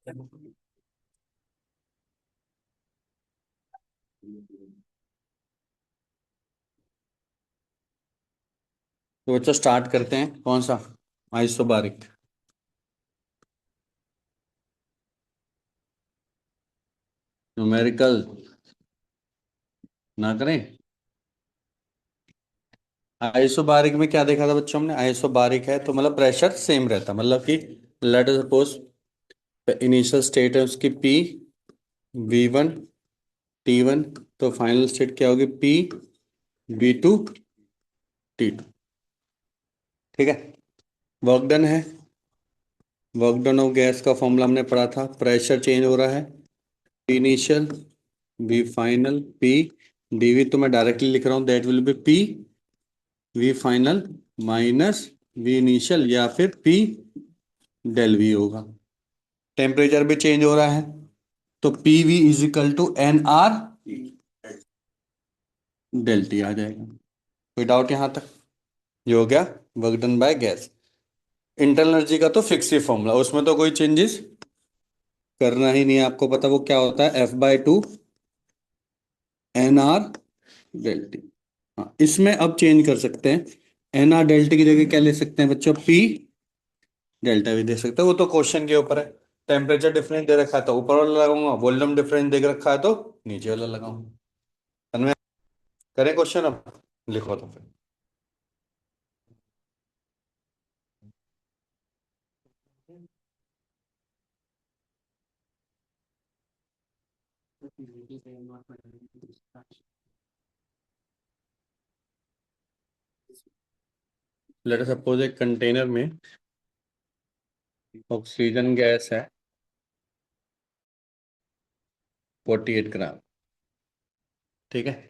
तो बच्चों स्टार्ट करते हैं, कौन सा? आइसोबारिक। न्यूमेरिकल ना करें। आइसोबारिक में क्या देखा था बच्चों हमने? आइसोबारिक है तो मतलब प्रेशर सेम रहता, मतलब कि let us suppose initial state है उसकी पी V1 T1, तो फाइनल स्टेट क्या होगी? P V2 T2। ठीक है। वर्क डन है। वर्क डन ऑफ गैस का फॉर्मूला हमने पढ़ा था, प्रेशर चेंज हो रहा है। P initial V final P D V, तो मैं डायरेक्टली लिख रहा हूँ that will be P V final minus V initial, या फिर पी डेल वी होगा। टेम्परेचर भी चेंज हो रहा है, तो P V is equal to N R del T आ जाएगा। कोई डाउट यहाँ तक? ये हो गया work done by gas. Internal energy का तो फिक्स ही फॉर्मूला, उसमें तो कोई चेंजेस करना ही नहीं है। आपको पता वो क्या होता है? F/2 N R del T. हाँ, इसमें अब चेंज कर सकते हैं। एन आर डेल टी की जगह क्या ले सकते हैं बच्चों? पी डेल्टा भी दे सकते हैं, वो तो क्वेश्चन के ऊपर है। टेम्परेचर डिफरेंस दे रखा है तो ऊपर वाला लगाऊंगा, वॉल्यूम डिफरेंस दे रखा है तो नीचे वाला लगाऊंगा। समझ में? करें क्वेश्चन अब? लिखो तो फिर। लेट अस सपोज एक कंटेनर में ऑक्सीजन गैस है 48 ग्राम। ठीक है।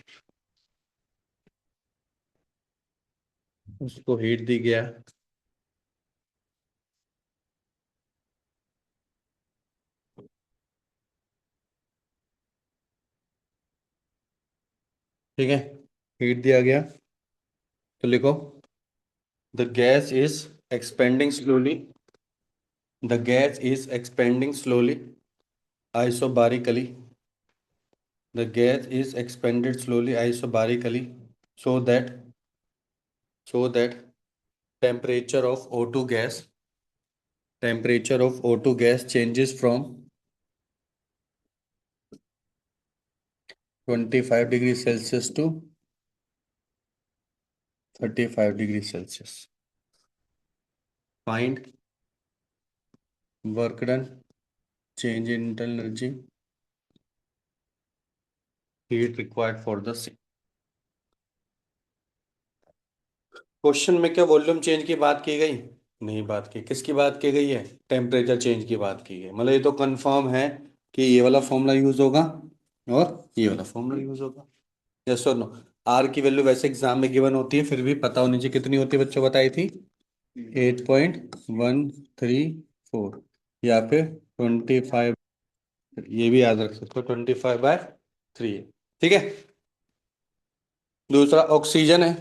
उसको हीट दी गया। ठीक है, हीट दिया गया, तो लिखो the gas is expanding slowly, the gas is expanding slowly isobarically, the gas is expanded slowly isobarically, so that so that temperature of O2 gas, temperature of O2 gas changes from 25 degree Celsius to 35 degree Celsius. Find work done, change in internal energy, heat required for the same. Question में क्या volume change की बात की गई? नहीं बात की। किसकी बात की गई है? टेम्परेचर चेंज की बात की गई। मतलब ये तो कंफर्म है कि ये वाला फॉर्मूला यूज होगा और ये वाला फॉर्मूला यूज होगा। यस और नो? आर की वैल्यू वैसे एग्जाम में गिवन होती है, फिर भी पता होनी चाहिए। कितनी होती है बच्चों? बताई थी 8.134, या फिर 25। ये भी याद रख सकते हो, 25/3 है। ठीक है। दूसरा ऑक्सीजन है,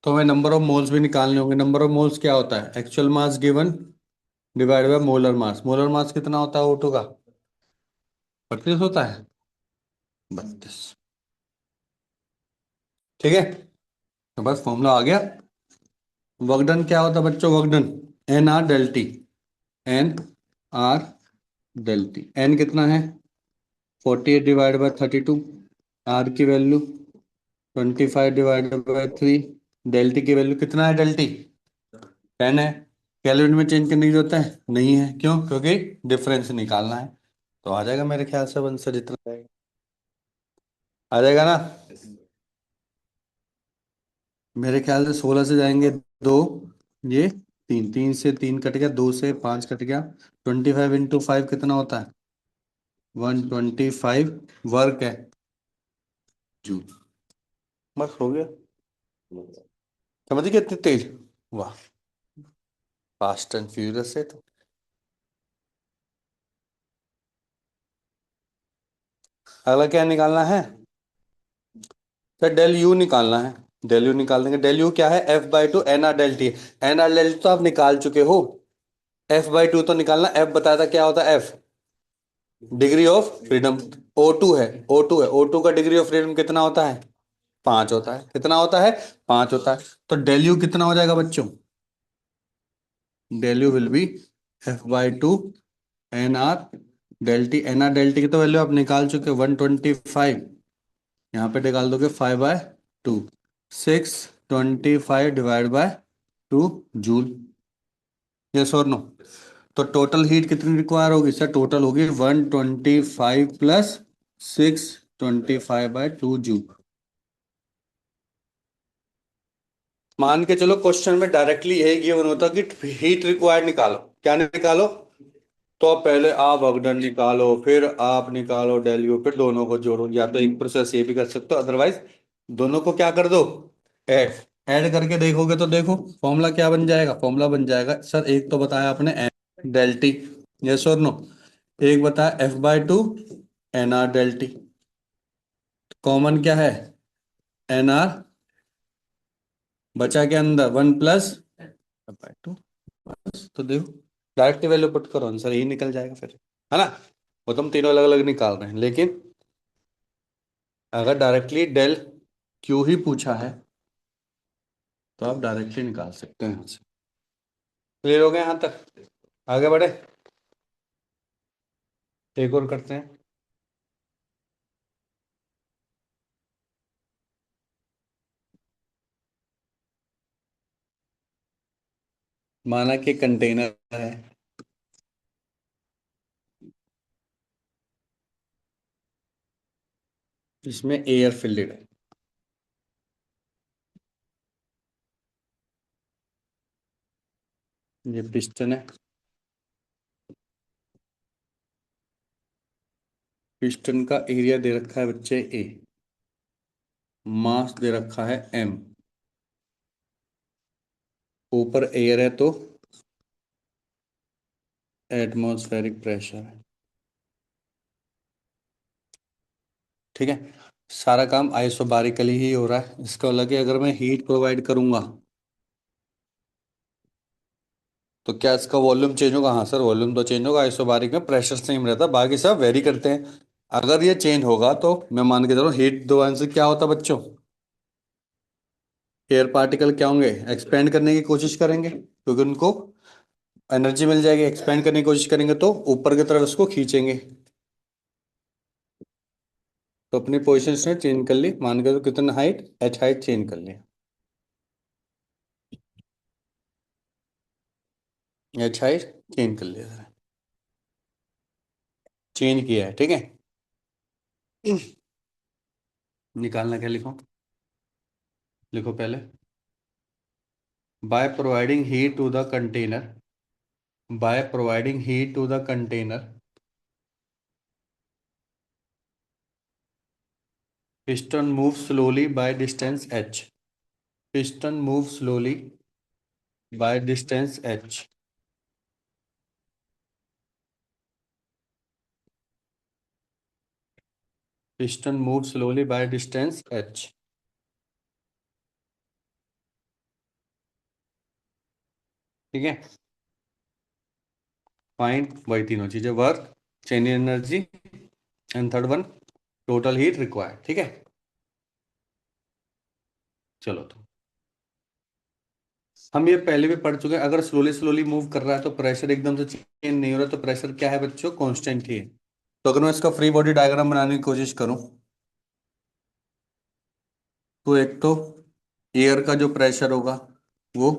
तो हमें नंबर ऑफ मोल्स भी निकालने होंगे। नंबर ऑफ मोल्स क्या होता है? Actual mass given divide by molar mass. Molar mass कितना होता है O2 का? 32 होता है। 32। ठीक है, तो बस फॉर्मूला आ गया। वर्क डन क्या होता है बच्चों? Work done N R del T, N R del T. N कितना है? 48/32। आर की वैल्यू 25/3। डेल टी की वैल्यू कितना है? डेल टी 10 है। कैलोरी में चेंज करने की जरूरत है? नहीं है। क्यों? क्योंकि डिफरेंस निकालना है। तो आ जाएगा मेरे ख्याल से आंसर जितना जाएगा। आ जाएगा ना? मेरे ख्याल से 16 से जाएंगे दो, ये तीन, तीन से तीन कट गया, दो से पांच कट गया। 25 × 5 कितना होता है? 125 वर्क है जूल। बस हो गया। समझ गए? कितनी तेज! वाह, फास्ट एंड फ्यूरियस है तो। अगला क्या निकालना है? सर डेल यू निकालना है। डेल यू निकाल देंगे। डेल यू क्या है? F/2 NR del T. NR del T तो आप निकाल चुके हो। F/2 तो निकालना, F बताया था क्या होता है, F degree of freedom. O2 है, O2 का डिग्री ऑफ फ्रीडम कितना होता है, 5 होता है। कितना होता है, 5 होता है। तो डेल यू कितना हो जाएगा बच्चों, del U will be F/2 NR del T. NR del T की तो वैल्यू आप निकाल चुके 125, यहाँ पे निकाल दोगे 5/2, 625 डिवाइड बाय 2 जूल। यस और नो। तो टोटल हीट कितनी रिक्वायर होगी सर, टोटल होगी 125 प्लस 625/2 जूल। मान के चलो क्वेश्चन में डायरेक्टली यही गिवन होता कि हीट रिक्वायर्ड निकालो, क्या निकालो, तो पहले आप अगडन निकालो, फिर आप निकालो डेल यू, फिर दोनों को जोड़ो। या तो एक प्रोसेस ये भी कर सकते हो, अदरवाइज दोनों को क्या कर दो, ऐड। ऐड करके देखोगे तो देखो फॉर्मूला क्या बन जाएगा, फॉर्मूला बन जाएगा सर, एक तो बताया आपने एन डेल टी, यस और नो, एक बताया F/2 NR del T, common क्या है NR, बचा के अंदर 1 प्लस F/2। तो देखो डायरेक्ट वैल्यू पुट करो, आंसर यही निकल जाएगा फिर, है ना। वो तुम तीनों अलग अलग निकाल रहे हैं, लेकिन अगर डायरेक्टली डेल क्यू ही पूछा है तो आप डायरेक्टली निकाल सकते हैं यहाँ से। क्लियर हो गया यहाँ तक, आगे बढ़े, एक और करते हैं। माना कि कंटेनर है, इसमें एयर फिल्ड है, ये पिस्टन है, पिस्टन का एरिया दे रखा है बच्चे ए, मास दे रखा है m, ऊपर एयर है तो एटमॉस्फेरिक प्रेशर है। ठीक है, सारा काम आइसोबारिकली ही हो रहा है। इसका मतलब कि अगर मैं हीट प्रोवाइड करूंगा तो क्या इसका वॉल्यूम चेंज होगा, हाँ सर वॉल्यूम तो चेंज होगा, आइसोबारिक में प्रेशर सेम रहता है, बाकी सब वेरी करते हैं। अगर ये चेंज होगा तो मैं मान के चलो हीट दो आंसर क्या होता बच्चों, एयर पार्टिकल क्या होंगे, एक्सपेंड करने की कोशिश करेंगे, क्योंकि उनको एनर्जी मिल जाएगी, एक्सपेंड करने की कोशिश करेंगे तो ऊपर की तरफ उसको खींचेंगे। तो अपनी पोजिशन ने चेंज कर ली, मान के तो कितना हाइट, एच हाइट चेंज कर लिया, एच हाइट चेंज कर लिया, चेंज किया है। ठीक है, निकालना क्या, लिखो, लिखो पहले, by providing heat to the container, by providing heat to the container, piston moves slowly by distance h, piston moves slowly by distance h, piston moves slowly by distance h। ठीक है, फाइंड वही तीनों चीजें, work, change in energy, and third one total heat required. ठीक है, चलो तो हम ये पहले भी पढ़ चुके हैं, अगर स्लोली स्लोली मूव कर रहा है तो प्रेशर एकदम से चेंज नहीं हो रहा, तो प्रेशर क्या है बच्चों, कांस्टेंट ही है। तो अगर मैं इसका फ्री बॉडी डायग्राम बनाने की कोशिश करूं तो एक तो एयर का जो प्रेशर होगा वो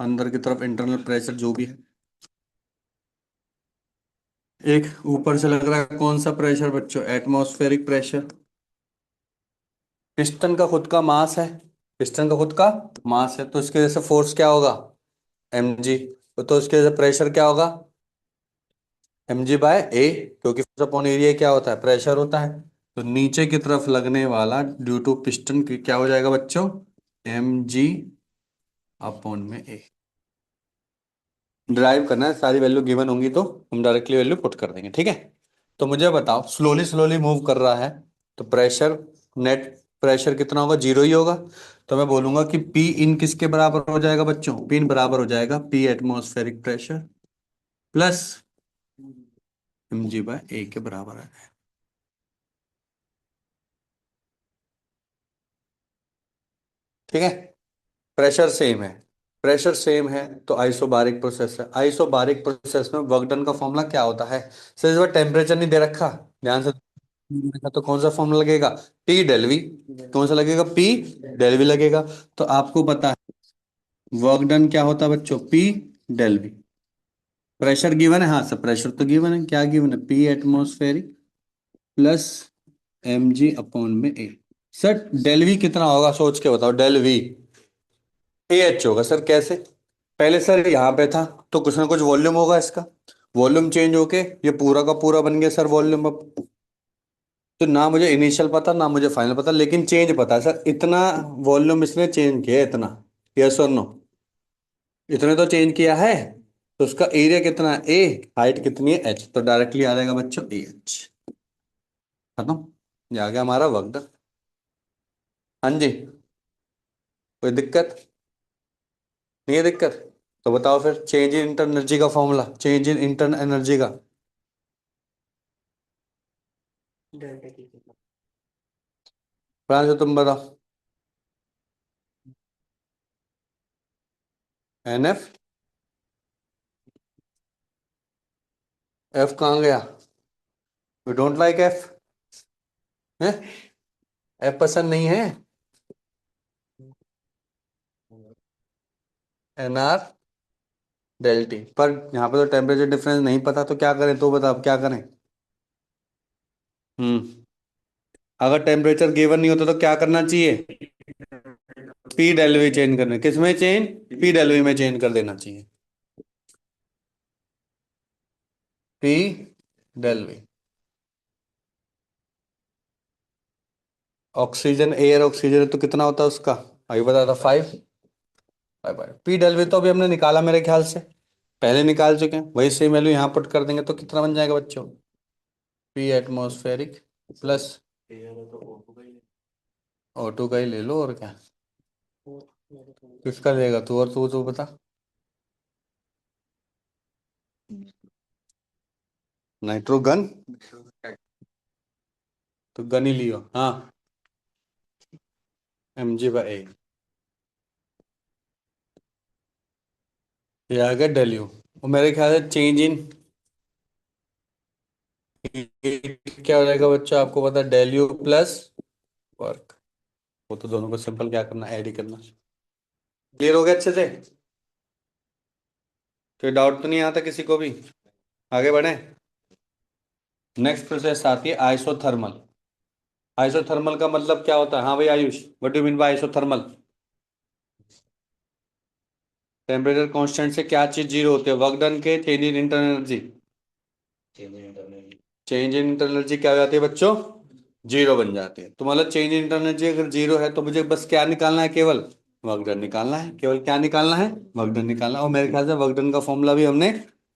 अंदर की तरफ इंटरनल प्रेशर जो भी है, एक ऊपर से लग रहा है कौन सा प्रेशर बच्चों, एटमॉस्फेरिक प्रेशर। पिस्टन का खुद का मास है, पिस्टन का खुद का मास है, तो इसके वजह से फोर्स क्या होगा, mg, तो इसके वजह से प्रेशर क्या होगा, mg/a, क्योंकि फोर्स अपॉन एरिया क्या होता है, प्रेशर होता है। तो नीचे की तरफ लगने वाला ड्यू टू पिस्टन की क्या हो जाएगा बच्चों, mg/a। ड्राइव करना है, सारी वैल्यू गिवन होंगी तो हम डायरेक्टली वैल्यू पुट कर देंगे। ठीक है, तो मुझे बताओ स्लोली स्लोली मूव कर रहा है तो प्रेशर, नेट प्रेशर कितना होगा, जीरो ही होगा। तो मैं बोलूंगा कि पी इन किसके बराबर हो जाएगा बच्चों, पी इन बराबर हो जाएगा P atmospheric pressure, plus mg/a के बराबर है। ठीक है, प्रेशर सेम है, प्रेशर सेम है तो आइसोबारिक प्रोसेस है। आइसोबारिक प्रोसेस में वर्क डन का फॉर्मूला क्या होता है? सर इस बार टेम्परेचर नहीं दे रखा, ध्यान से देखा तो कौन सा फॉर्मूला लगेगा? P del V. कौन सा लगेगा? P डेल वी लगेगा। तो आपको पता है वर्क डन क्या होता है बच्चों? P del V. Pressure given है, हाँ सर प्रेशर तो गिवन है, क्या गिवन है? P atmospheric plus mg/a। Sir del V कितना होगा सोच के बताओ? डेल वी AH होगा सर। कैसे? पहले सर यहाँ पे था तो कुछ ना कुछ वॉल्यूम होगा इसका, वॉल्यूम चेंज होके ये पूरा का पूरा बन गया सर वॉल्यूम। अब तो ना मुझे इनिशियल पता ना मुझे फाइनल पता, लेकिन चेंज पता है सर, इतना वॉल्यूम इसने चेंज किया है, इतना। यस और नो? इतने तो चेंज किया है। तो उसका एरिया कितना है? ए। हाइट कितनी है? H। तो डायरेक्टली आ जाएगा बच्चों AH। खत्म। ये आ गया हमारा वक्त। हाँ जी। कोई दिक्कत? नहीं है दिक्कत? तो बताओ फिर चेंज इन इंटर एनर्जी का फॉर्मूला, चेंज इन इंटर एनर्जी का। फ्रांस से तुम बताओ। NF। F कहाँ गया? यू डोंट लाइक F है? F पसंद नहीं है? NR del T. पर यहाँ पे तो टेम्परेचर डिफरेंस नहीं पता, तो क्या करें? तो बता अब क्या करें। हम्म। अगर टेम्परेचर गिवन नहीं होता तो क्या करना चाहिए? P डेल वी चेंज करना। किस में चेंज? P डेल वी में चेंज कर देना चाहिए। P del V. Oxygen air oxygen है तो कितना होता है उसका? अभी बता था 5। Bye bye. P del V तो अभी हमने निकाला मेरे ख्याल से, पहले निकाल चुके हैं, वही सेम वैल्यू यहाँ पुट कर देंगे तो कितना बन जाएगा बच्चों? P एटमॉस्फेरिक प्लस O2 का ही ले लो, और क्या? किसका लेगा तू? और तू बता। नाइट्रोगन। तो गन ही लियो, हाँ। mg/a। ये आ गया डेल्यू। और मेरे ख्याल से चेंज इन क्या हो जाएगा बच्चा? आपको पता है डेल्यू प्लस वर्क। वो तो दोनों को सिंपल क्या करना, ऐड ही करना। क्लियर हो गया अच्छे से? कोई डाउट तो नहीं आता किसी को भी? आगे बढ़े। नेक्स्ट प्रोसेस आती है आइसोथर्मल। आइसोथर्मल का मतलब क्या होता है? हाँ भाई Ayush, what do mean by isothermal? Temperature constant से क्या चीज जीरो होती है? वर्क डन के change in internal energy. Change in internal energy क्या हो जाती है बच्चों? जीरो बन जाती है। तो मतलब चेंज इन इंटरनल एनर्जी अगर जीरो है तो मुझे बस क्या निकालना है? केवल वर्क डन निकालना है। केवल क्या निकालना है? वर्क डन निकालना है। और मेरे ख्याल से वर्क डन का फॉर्मूला भी हमने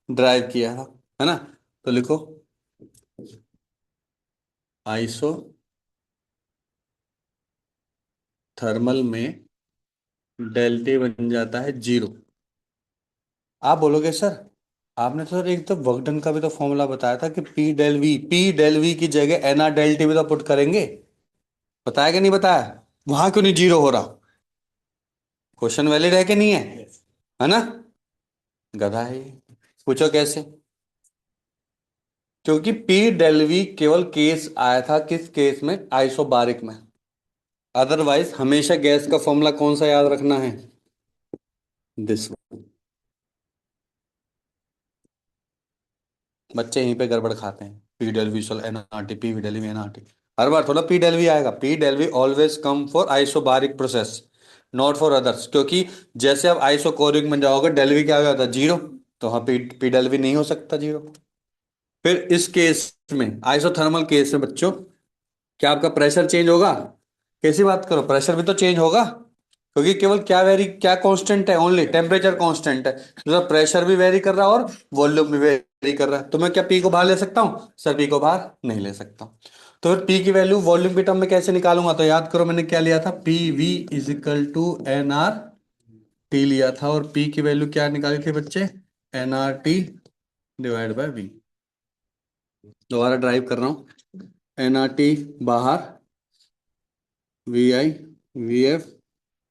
ड्राइव किया है ना? तो लिखो आइसो थर्मल में डेल्टा बन जाता है जीरो। आप बोलोगे सर आपने तो सर एक तो वर्क डन का भी तो फॉर्मूला बताया था कि पी डेल वी की जगह एनआर डेल्टा भी तो पुट करेंगे। बताया कि नहीं बताया? वहां क्यों नहीं जीरो हो रहा? क्वेश्चन वैलिड है कि नहीं है? है ना? गधा है ये। पूछो कैसे? क्योंकि पी डेल वी केवल केस आया था, किस केस में? आइसोबारिक में। अदरवाइज हमेशा गैस का फॉर्मूला कौन सा याद रखना है? दिस। बच्चे यहीं पे गड़बड़ खाते हैं। पी डेल वी सोल N R T, P V del V N R T. हर बार थोड़ा पी डेल वी आएगा। P del V always come for isobaric process, not for others. क्योंकि जैसे आप आइसोकोरिक में जाओगे डेल वी क्या हो जाता है? जीरो। तो हाँ पी डेल वी नहीं हो सकता जीरो। फिर इस केस में आइसोथर्मल केस में बच्चों क्या आपका प्रेशर चेंज होगा? कैसी बात करो, प्रेशर भी तो चेंज होगा। क्योंकि केवल क्या वेरी क्या कांस्टेंट है? ओनली टेम्परेचर कांस्टेंट है। तो प्रेशर भी वेरी कर रहा है और वॉल्यूम भी वेरी कर रहा है। तो मैं क्या पी को बाहर ले सकता हूँ? सर पी को बाहर नहीं ले सकता। तो फिर पी की वैल्यू वॉल्यूम के टर्म में कैसे निकालूंगा? तो याद करो मैंने क्या लिया था? P V is equal to N R T लिया था। और पी की वैल्यू क्या निकाली थी बच्चे? N R T divide by V. दोबारा ड्राइव कर रहा हूँ। एन आर टी बाहर, V I, V F,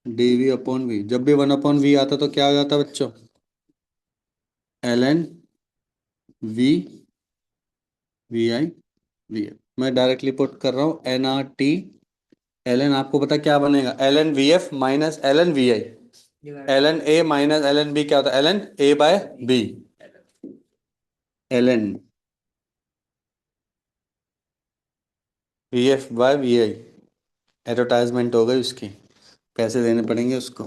D V upon V. जब भी 1 अपॉन वी आता तो क्या हो जाता बच्चों? L N V, V I, V F. मैं डायरेक्टली पुट कर रहा हूँ N R T. L N आपको पता क्या बनेगा? L N V F minus L N V I. L N A minus L N B क्या होता है? L N A by B. L N V F by V I. Advertisement हो गई उसकी, पैसे देने पड़ेंगे उसको।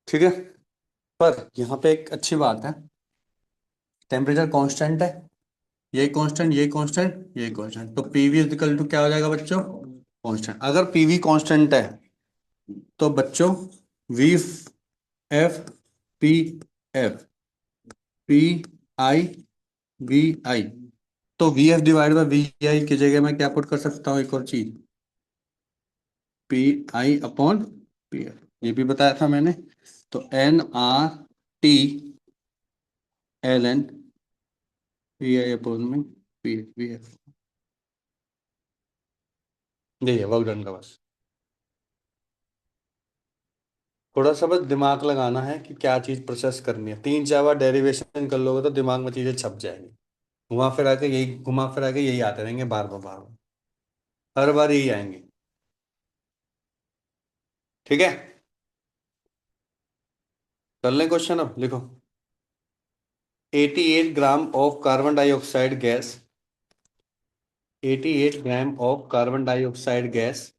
ठीक है। पर यहाँ पे एक अच्छी बात है, टेम्परेचर कांस्टेंट है। ये कांस्टेंट, ये कांस्टेंट, ये कांस्टेंट, तो पीवी इज इक्वल टू क्या हो जाएगा बच्चों? कांस्टेंट। अगर पीवी कांस्टेंट है तो बच्चों V F, P F, P I, V I, तो V F divide by V I की जगह मैं क्या पुट कर सकता हूँ? एक और चीज, P I upon P F. ये भी बताया था मैंने। तो N R T L N P I upon में पी वी एफ। यही है वर्क डन का बस। थोड़ा सा बस दिमाग लगाना है कि क्या चीज प्रोसेस करनी है। 3 4 बार डेरिवेशन कर लोगे तो दिमाग में चीजें छप जाएंगी। घुमा फिरा के यही आते रहेंगे बार बार बार बार। हर बार यही आएंगे। ठीक है। कर लें क्वेश्चन, अब लिखो। 88 gram of carbon dioxide gas, 88 gram of carbon dioxide gas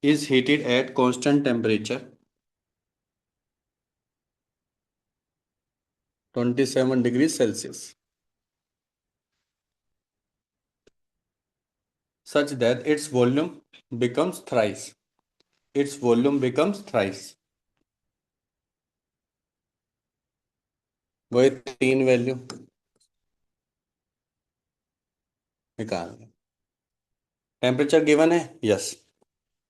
is heated at constant temperature 27 degree Celsius such that its volume becomes thrice। वही 3 वैल्यू निकाल। टेम्परेचर गिवन है, यस।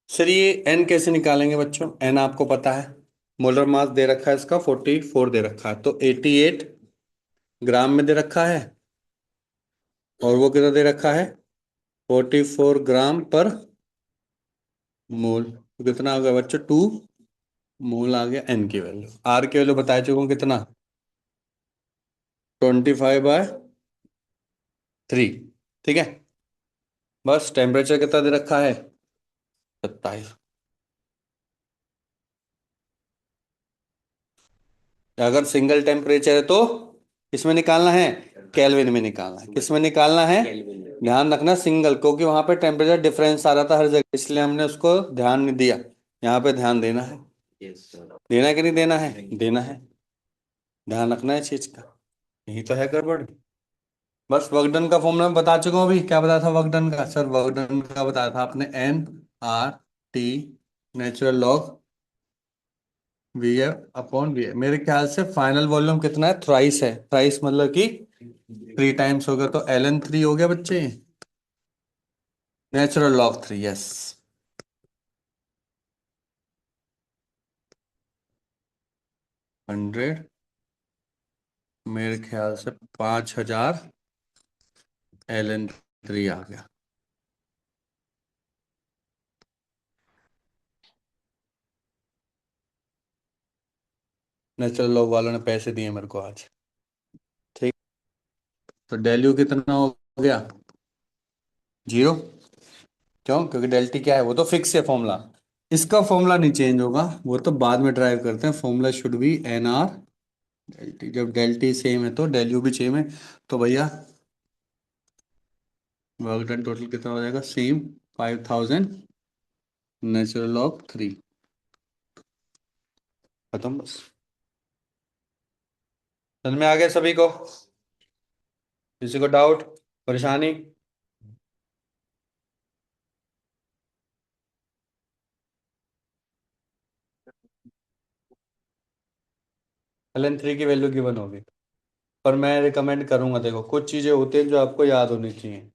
सर ये एन कैसे निकालेंगे बच्चों? एन आपको पता है, मोलर मास दे रखा है इसका 44 दे रखा है, तो 88 ग्राम में दे रखा है, और वो कितना दे रखा है? 44 ग्राम पर मोल। तो कितना आ गया बच्चों? 2 मोल आ गया। एन की वैल्यू, आर की वैल्यू बता चुका हूँ कितना? 25/3। ठीक है। बस टेम्परेचर कितना दे रखा है? 27। अगर सिंगल टेम्परेचर है तो किसमें निकालना है? केल्विन में निकालना है। किसमें निकालना है? ध्यान रखना सिंगल, क्योंकि वहां पे टेम्परेचर डिफरेंस आ रहा था हर जगह, इसलिए हमने उसको ध्यान नहीं दिया। यहाँ पे ध्यान देना है। देना है कि नहीं देना है? देना है। ध्यान रखना है चीज का। यही तो है गड़बड़। बस वर्कडन का फॉर्मूला मैं बता चुका हूँ। अभी क्या बताया था वर्कडन का? सर वर्कडन का बताया था आपने, N R T natural log V F upon V F. मेरे ख्याल से फाइनल वॉल्यूम कितना है? थ्राइस है। थ्राइस मतलब कि 3 टाइम्स हो गया, तो एल एन 3 हो गया बच्चे। Natural log 3, yes. 100, मेरे ख्याल से 5000 एल एन 3 आ गया। नेचुरल लॉग वालों ने पैसे दिए मेरे को आज। ठीक। तो डेल्यू कितना हो गया? 0। क्यों? क्योंकि डेल्टी क्या है? वो तो फिक्स है फॉर्मूला। इसका फॉर्मूला नहीं चेंज होगा, वो तो बाद में ड्राइव करते हैं। Formula should be N R del T. जब डेल्टी सेम है तो डेल्यू भी सेम है, तो भैया वर्क डन टोटल कितना हो जाएगा? Same, 5000 natural of 3। खत्म बस। समझ में आ गया सभी को? किसी को डाउट, परेशानी? एल एन 3 की वैल्यू गिवन होगी। पर मैं रिकमेंड करूंगा, देखो कुछ चीजें होती हैं जो आपको याद होनी चाहिए।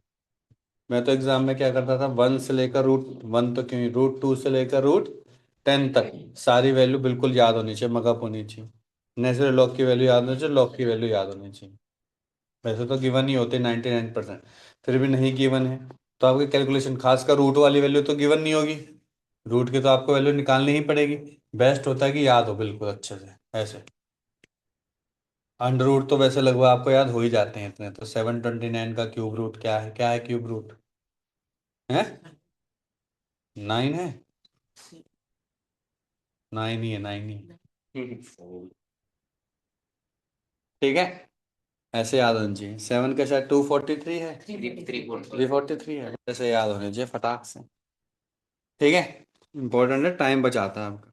मैं तो एग्जाम में क्या करता था, 1 से लेकर √1 तो क्यों, √2 से लेकर √10 तक सारी वैल्यू बिल्कुल याद होनी चाहिए, मगअप होनी चाहिए। नेचुरल लॉग की वैल्यू याद होनी चाहिए, लॉग की वैल्यू याद होनी चाहिए। वैसे तो गिवन ही होते 99%, फिर भी नहीं गिवन है तो आपकी कैलकुलेशन, खासकर रूट वाली वैल्यू तो गिवन नहीं होगी, रूट की तो आपको वैल्यू निकालनी ही पड़ेगी। बेस्ट होता है कि याद हो बिल्कुल अच्छे से ऐसे। अंडर रूट तो वैसे लगभग आपको याद हो ही जाते हैं इतने तो। 729 का क्यूब रूट क्या है क्यूब रूट है? 9 है, 9 ही है, 9 ही है। ठीक है, ऐसे याद होना चाहिए। 7 का शायद 243 है, 343 है, ऐसे याद होने चाहिए फटाक से। ठीक है, इंपॉर्टेंट है, टाइम बचाता है आपका।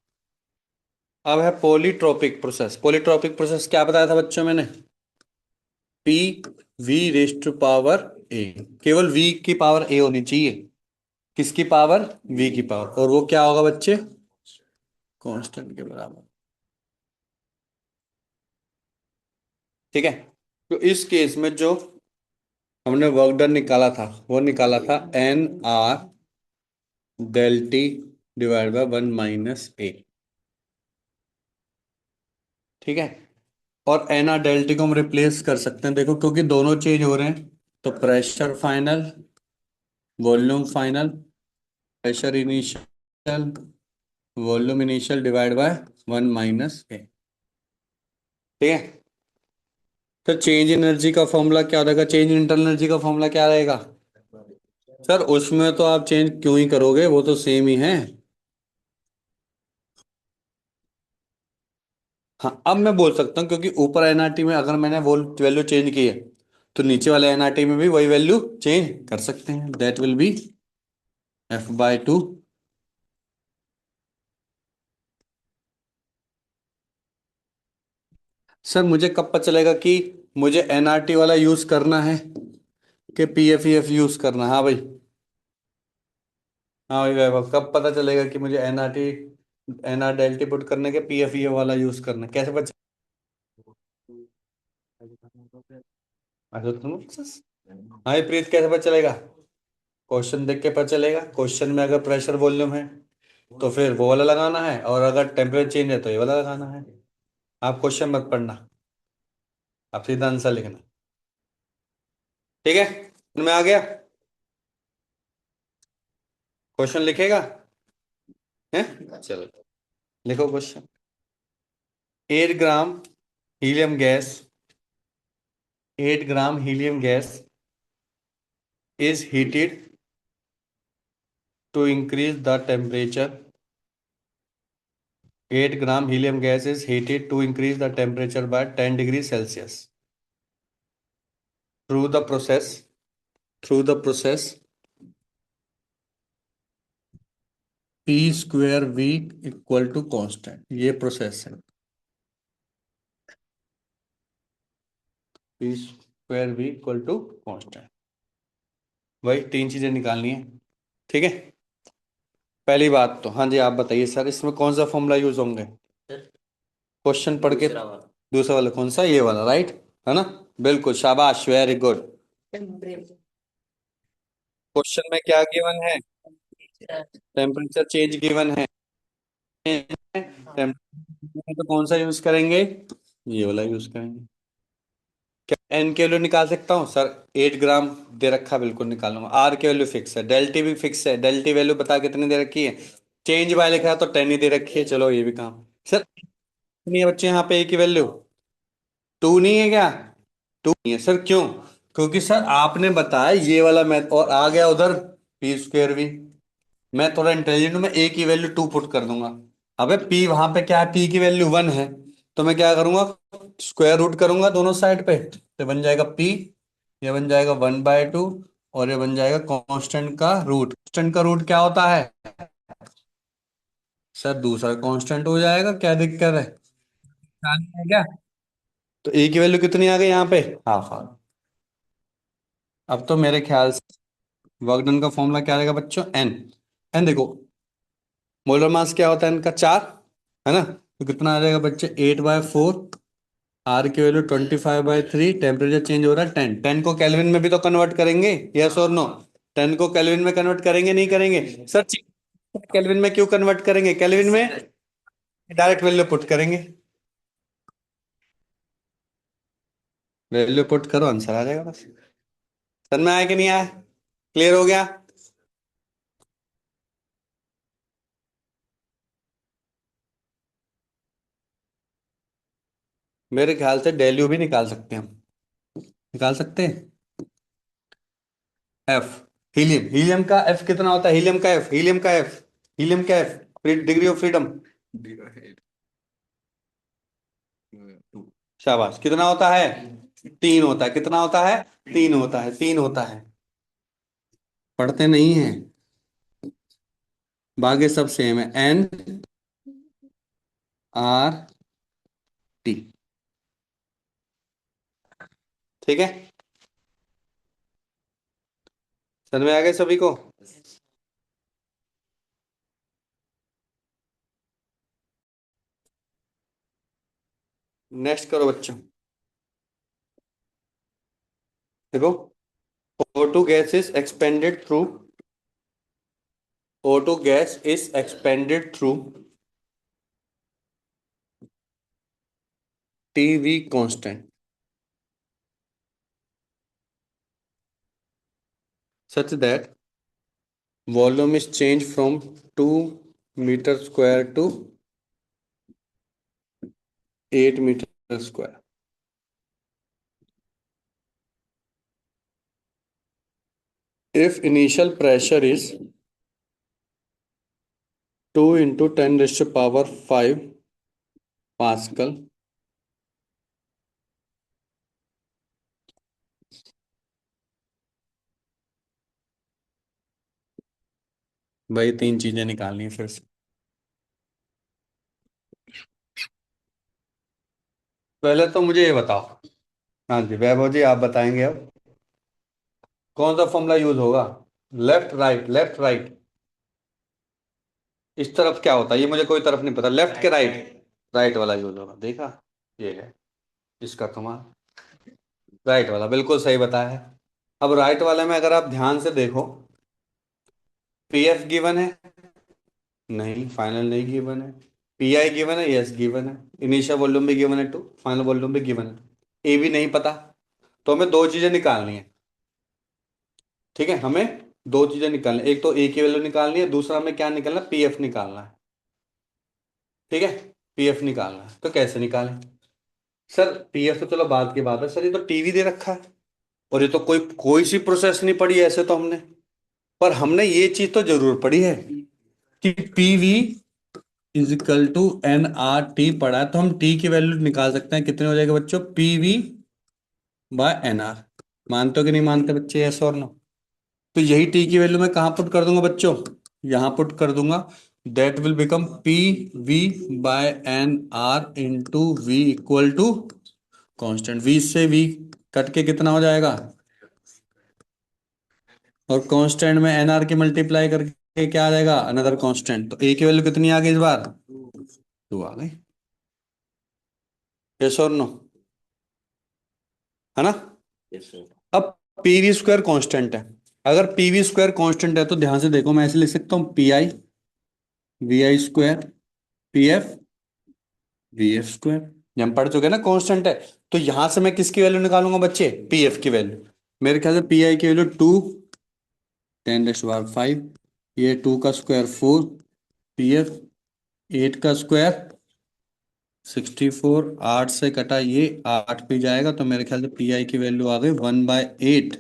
अब है पॉलीट्रोपिक प्रोसेस। पॉलीट्रोपिक प्रोसेस क्या बताया था बच्चों मैंने? P V raise to power A, केवल वी की पावर ए होनी चाहिए। किसकी पावर? वी की पावर। और वो क्या होगा बच्चे? कांस्टेंट के बराबर। ठीक है, तो इस केस में जो हमने वर्क डन निकाला था वो निकाला था NR del T divide by 1 - A। ठीक है, और NR डेल टी को हम रिप्लेस कर सकते हैं, देखो क्योंकि दोनों चेंज हो रहे हैं। तो pressure final, volume final, pressure initial, volume initial divide by 1 - A। ठीक है, तो चेंज एनर्जी का फॉर्मूला क्या हो जाएगा? चेंज इंटरनल एनर्जी का फॉर्मूला क्या रहेगा? सर उसमें तो आप चेंज क्यों ही करोगे, वो तो सेम ही है। हाँ, अब मैं बोल सकता हूँ क्योंकि ऊपर एनआरटी में अगर मैंने वो वैल्यू चेंज की है तो नीचे वाले एनआरटी में भी वही वैल्यू चेंज कर सकते हैं। That will be F/2। Sir मुझे कब पता चलेगा कि मुझे एनआरटी वाला यूज करना है कि PFEF यूज करना है? हाँ भाई, हाँ भाई वैभव, कब पता चलेगा कि मुझे एनआर डेल्टी पुट करने के PFEF वाला यूज करना है? कैसे पता? अच्छा तुम, हाँ ये प्रीत, कैसे पता चलेगा? क्वेश्चन देख के पता चलेगा। क्वेश्चन में अगर प्रेशर वॉल्यूम है तो फिर वो वाला लगाना है, और अगर टेम्परेचर चेंज है तो ये वाला लगाना है। आप क्वेश्चन मत पढ़ना, आप सीधा आंसर लिखना। ठीक है, मैं आ गया। क्वेश्चन लिखेगा है? चलो लिखो question. 8 gram helium gas, 8 gram helium gas is heated to increase the temperature. 8 gram helium gas is heated to increase the temperature by 10 degrees Celsius through the process, through the process P²V equal to constant. ये process है, P²V equal to constant. वही 3 चीजें निकालनी है। ठीक है, पहली बात तो हाँ जी, आप बताइए सर इसमें कौन सा फॉर्मूला यूज होंगे? क्वेश्चन पढ़ के दूसरा वाला कौन सा? ये वाला, राइट है ना? बिल्कुल, शाबाश, वेरी गुड। क्वेश्चन में क्या गिवन है? टेम्परेचर चेंज गिवन है। टेम्परेचर तो कौन सा यूज करेंगे? ये वाला यूज करेंगे। क्या एन की वैल्यू निकाल सकता हूँ सर? 8 ग्राम दे रखा, बिल्कुल निकालूंगा। आर की वैल्यू फिक्स है, डेल्टी भी फिक्स है। डेल्टी वैल्यू बता कितनी दे रखी है? चेंज बाय लिखा है तो 10 ही दे रखी है। चलो ये भी काम सर। नहीं है बच्चे यहाँ पे ए की वैल्यू 2 नहीं है क्या? 2 नहीं है सर, क्यों? क्योंकि सर आपने बताया ये वाला मैथ, और आ गया उधर P²V। मैं थोड़ा इंटेलिजेंट हूं, मैं ए की वैल्यू 2 पुट कर दूंगा। अबे पी वहां पे क्या है? पी की वैल्यू 1 है, तो मैं क्या करूंगा? स्क्वायर रूट करूंगा दोनों साइड पे, तो बन जाएगा P, ये बन जाएगा 1/2, और ये बन जाएगा कांस्टेंट का रूट। कांस्टेंट का रूट क्या होता है? सर दूसरा कांस्टेंट हो जाएगा, क्या दिक्कत है? ध्यान है क्या? तो ए की वैल्यू कितनी आ गई यहाँ पे? हाफ आ। अब तो मेरे ख्याल से वर्क डन का फॉर्मूला क्या रहेगा बच्चों? एन। एन देखो, मोलर मास क्या होता है इनका? 4, है ना? तो कितना आ जाएगा बच्चे? 8/4। आर की वैल्यू 25/3। टेम्परेचर चेंज हो रहा है 10। 10 को केल्विन में भी तो कन्वर्ट करेंगे, यस और नो? 10 को केल्विन में कन्वर्ट करेंगे नहीं करेंगे सर? केल्विन में क्यों कन्वर्ट करेंगे? केल्विन में डायरेक्ट वैल्यू पुट करेंगे। वैल्यू पुट करो, आंसर आ जाएगा बस। समझ में आया कि नहीं आया? क्लियर हो गया? मेरे ख्याल से डेल्यू भी निकाल सकते हैं हम। निकाल सकते हैं। एफ, हीलियम, हीलियम का एफ कितना होता है? हीलियम का एफ, हीलियम का एफ, हीलियम का एफ, डिग्री ऑफ फ्रीडम। शाबाश, कितना होता है? 3 होता है। कितना होता है? 3 होता है, 3 होता है। पढ़ते नहीं है। बाकी सब सेम है। N R T. ठीक है, समझ में आ गए सभी को? नेक्स्ट करो बच्चों। देखो, O2 gas is expanded through O2 gas is expanded through TV constant such that volume is changed from 2 meter square to 8 meter square. If initial pressure is 2 into 10 raised to power 5 Pascal, भाई 3 चीजें निकालनी है फिर से। पहले तो मुझे ये बताओ। हाँ जी वैभव जी, आप बताएंगे अब कौन सा फॉर्मूला यूज होगा? Left right, left right. इस तरफ क्या होता है ये मुझे कोई तरफ नहीं पता। लेफ्ट के राइट? राइट वाला यूज होगा, देखा? ये है इसका कमाल। राइट वाला बिल्कुल सही बताया है। अब राइट वाले में अगर आप ध्यान से देखो, पी एफ गिवन है? नहीं, फाइनल नहीं गिवन है। पी आई गिवन है? यस गिवन है। इनिशियल वॉल्यूम भी गिवन है 2, फाइनल वॉल्यूम भी गिवन है। ए भी नहीं पता। तो हमें दो चीजें निकालनी है। ठीक है, हमें दो चीजें निकालनी है। एक तो ए की वैल्यू निकालनी है, दूसरा हमें क्या निकालना है? पी एफ निकालना है। ठीक है, पी एफ निकालना है। तो कैसे निकालें? सर पीएफ तो चलो बात की बात है सर, ये तो टीवी दे रखा है और ये तो कोई कोई सी प्रोसेस नहीं पढ़ी ऐसे तो हमने। पर हमने ये चीज तो जरूर पढ़ी है कि PV is equal to N R T पढ़ा है। तो हम टी की वैल्यू निकाल सकते हैं। कितने हो जाएगा बच्चों? PV by N R. मानते हो कि नहीं मानते बच्चे? यस और नो? तो यही टी की वैल्यू मैं कहाँ पुट कर दूंगा बच्चों? यहाँ पुट कर दूंगा। That will become P V by N R into V equal to constant. V से वी कट के कितना हो जाएगा? और कांस्टेंट में एनआर की मल्टीप्लाई करके क्या आ जाएगा? Another constant. तो ए की वैल्यू कितनी आ गई इस बार? 2 आ गई। यस और नो? है ना? अब पीवी स्क्वायर कांस्टेंट है। अगर पीवी स्क्वायर कांस्टेंट है तो ध्यान से देखो, मैं ऐसे लिख सकता हूँ P I V I square P F V F square. ये हम पढ़ चुके हैं ना, कांस्टेंट है। तो यहां से मैं किसकी वैल्यू निकालूंगा बच्चे? पी एफ की वैल्यू। मेरे ख्याल से पी आई की वैल्यू 2 10⁵ ये 2 का स्क्वायर 4, पी एफ 8 का स्क्वायर 64, 8 से कटा ये 8 पे जाएगा। तो मेरे ख्याल से पी आई की वैल्यू आ गई 1/8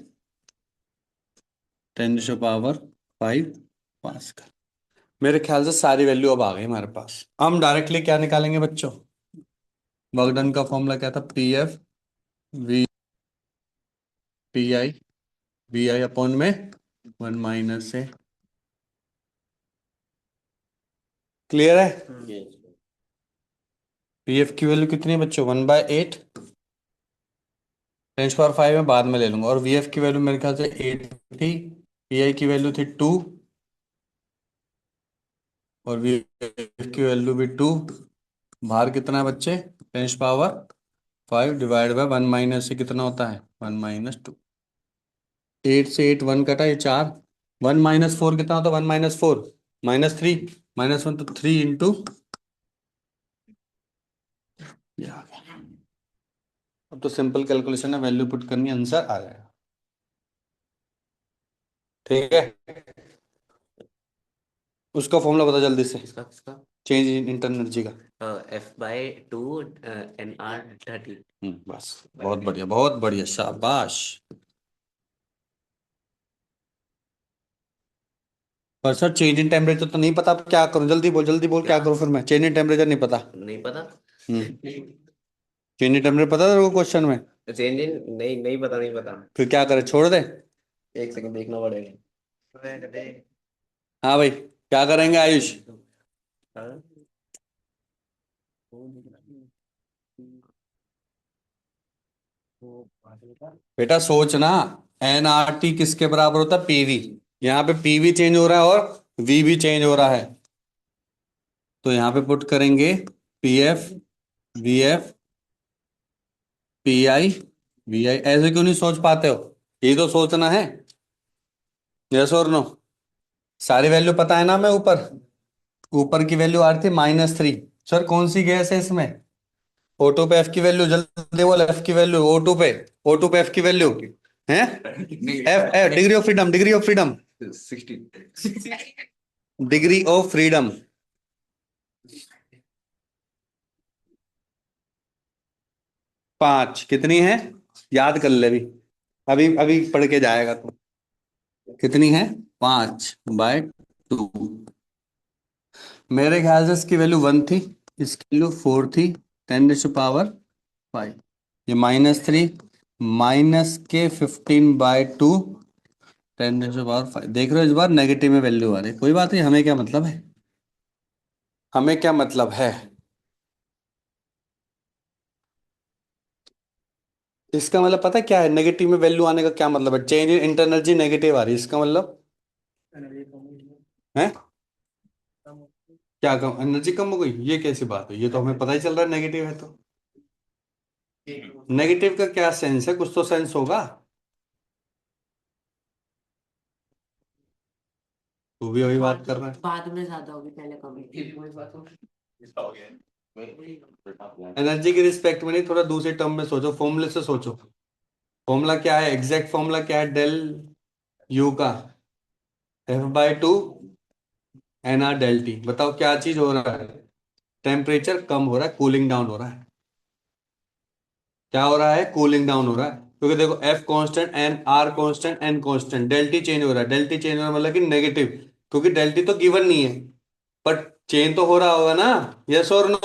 10⁵ 5 पास्कल। मेरे ख्याल से सारी वैल्यू अब आ गई हमारे पास। हम डायरेक्टली क्या निकालेंगे बच्चों? वर्क डन का फॉर्मूला क्या था? P F V P I V I upon में 1 माइनस से। क्लियर है? पी एफ की वैल्यू कितनी है बच्चों? 1/8 10⁵ में बाद में ले लूंगा। और वी एफ की वैल्यू मेरे ख्याल से 8 थी। पी आई की वैल्यू थी 2 और वी एफ की वैल्यू भी 2। बाहर कितना है बच्चे? 10⁵ 5 डिवाइड बाय 1 माइनस से कितना होता है? 1 - 2। 8 से 8 1 कटा, ये 4। 1 - 4 कितना होता है? 1 - 4 -3, -1 तो 3 इंटू, अब तो सिंपल कैलकुलेशन है, वैल्यू पुट करनी, आंसर आ जाएगा। ठीक है, उसका फॉर्मूला बता जल्दी से, इसका इसका चेंज इन इंटरनल एनर्जी का। F/2 NR30। बस, बहुत बढ़िया, बहुत बढ़िया, शाबाश। पर सर चेंज इन टेम्परेचर तो नहीं पता, अब क्या करूं? जल्दी बोल, जल्दी बोल, क्या क्या? करूं फिर मैं? चेंज इन टेम्परेचर नहीं पता। नहीं पता। चेंज इन टेम्परेचर पता था क्वेश्चन में? चेंज इन नहीं, नहीं पता, नहीं पता। फिर क्या करे, छोड़ दे? एक सेकंड देखना पड़ेगा। हाँ भाई, क्या करेंगे आयुष? हाँ? बेटा सोच ना, NRT किसके बराबर होता है? PV। यहाँ पे PV चेंज हो रहा है और V भी चेंज हो रहा है, तो यहाँ पे पुट करेंगे PF, VF, PI, VI। ऐसे क्यों नहीं सोच पाते हो? ये तो सोचना है। यस और नो? सारी वैल्यू पता है ना? मैं ऊपर, ऊपर की वैल्यू आ रही थी -3। सर कौन सी गैस है इसमें? O2 पे F की वैल्यू, जल्दी बोल, F की वैल्यू O2 पे, O2 पे F की वैल्यू है? F, F degree of freedom, degree of freedom, 16। Degree of freedom. 5 कितनी है? याद कर ले अभी, अभी अभी पढ़ के जाएगा तू। कितनी है? 5/2। मेरे ख्याल से इसकी वैल्यू 1 थी, इसकी वैल्यू 4 थी, 10⁵5। ये -3, माइनस के 15/2, 10⁵5। देख रहे हो, इस बार नेगेटिव में वैल्यू आ रही है, कोई बात नहीं, हमें क्या मतलब है? हमें क्या मतलब है? इसका मतलब पता है क्या है? नेगेटिव में वैल्यू आने का क्या मतलब है? Change in internal energy negative आ रही है, इसका मतलब है क्या? कम एनर्जी कम हो गई? ये कैसी बात है? ये तो हमें पता ही चल रहा है नेगेटिव है तो। नेगेटिव का क्या सेंस है? कुछ तो सेंस होगा। तू भी वही बात कर रहा है। बाद में ज्यादा होगी, पहले कम हुई। एनर्जी की रिस्पेक्ट में नहीं, थोड़ा दूसरे टर्म में सोचो, फॉर्मूले से सोचो। फॉर्मूला क्या है? एग्जैक्ट फॉर्मूला क्या है डेल यू का? F/2 NR∆T। बताओ क्या चीज हो रहा है? टेम्परेचर कम हो रहा है, कूलिंग डाउन हो रहा है। क्या हो रहा है? कूलिंग डाउन हो रहा है, क्योंकि देखो F constant, N R constant, N constant, del T change हो रहा है। डेल्टी चेंज हो रहा है मतलब कि नेगेटिव, क्योंकि डेल्टी तो गिवन नहीं है, बट चेंज तो हो रहा होगा ना? यस और नो?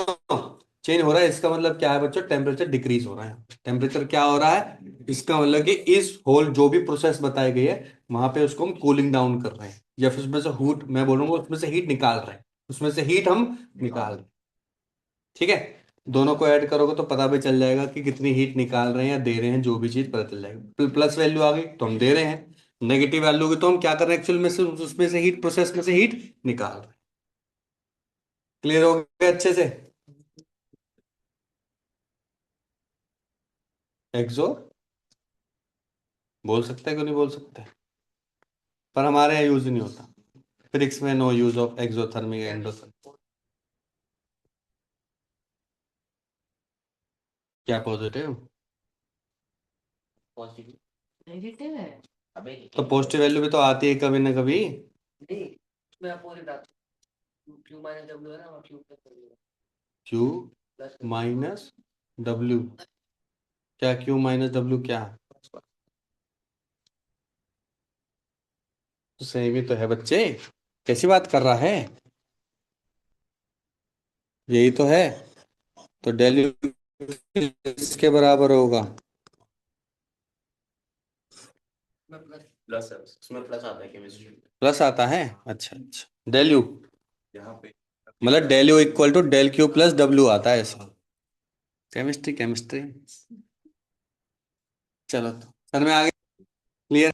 चेंज हो रहा है, इसका मतलब क्या है बच्चों? टेम्परेचर डिक्रीज हो रहा है। टेम्परेचर क्या हो रहा है? इसका मतलब कि इस होल जो भी प्रोसेस बताई गई है, वहां पे उसको हम कूलिंग डाउन कर रहे हैं, या फिर उसमें से हीट, मैं बोलूंगा उसमें से हीट निकाल रहे हैं, उसमें से हीट हम निकाल रहे हैं। ठीक है, दोनों को ऐड करोगे तो पता भी चल जाएगा कि कितनी हीट निकाल रहे हैं या दे रहे हैं, जो भी चीज पता चल जाएगी। प्लस वैल्यू आ गई तो हम दे रहे हैं, नेगेटिव वैल्यू की तो हम क्या कर रहे हैं एक्चुअल में से, उसमें से हीट, प्रोसेस में से हीट निकाल रहे हैं। क्लियर हो गया अच्छे से? एक्सो बोल सकते हैं, क्यों नहीं बोल सकते? पर हमारे यहाँ यूज नहीं होता, फिजिक्स में no use of exothermic endothermic. क्या पॉजिटिव? पॉजिटिव नेगेटिव है। अबे तो पॉजिटिव वैल्यू भी तो आती है कभी ना कभी। नहीं, मैं आपको बता Q माइनस W है ना, और Q प्लस W है। Q प्लस माइनस W, क्या Q - W क्या? तो सेम ही तो है बच्चे, कैसी बात कर रहा है? यही तो है, तो डेल यू इसके बराबर होगा। प्लस प्लस है, उसमें प्लस आता है केमिस्ट्री में। प्लस आता है? अच्छा अच्छा, डेल यू यहाँ पे मतलब del U equal to del Q + W आता है ऐसा। Chemistry, chemistry. चलो तो सर में आगे, क्लियर?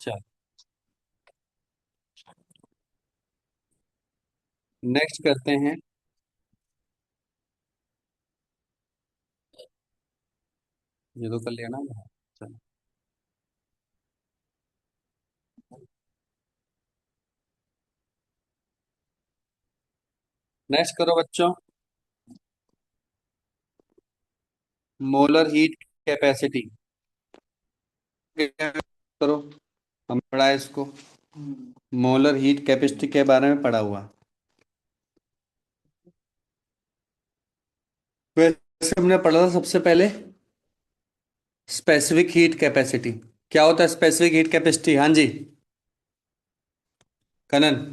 चलो नेक्स्ट करते हैं। ये तो कर लिया ना। चलो नेक्स्ट करो बच्चों, मोलर हीट कैपेसिटी करो। हम पढ़ा है इसको, मोलर हीट कैपेसिटी के बारे में पढ़ा हुआ। वैसे हमने पढ़ा था सबसे पहले स्पेसिफिक हीट कैपेसिटी। क्या होता है स्पेसिफिक हीट कैपेसिटी? हाँ जी कनन,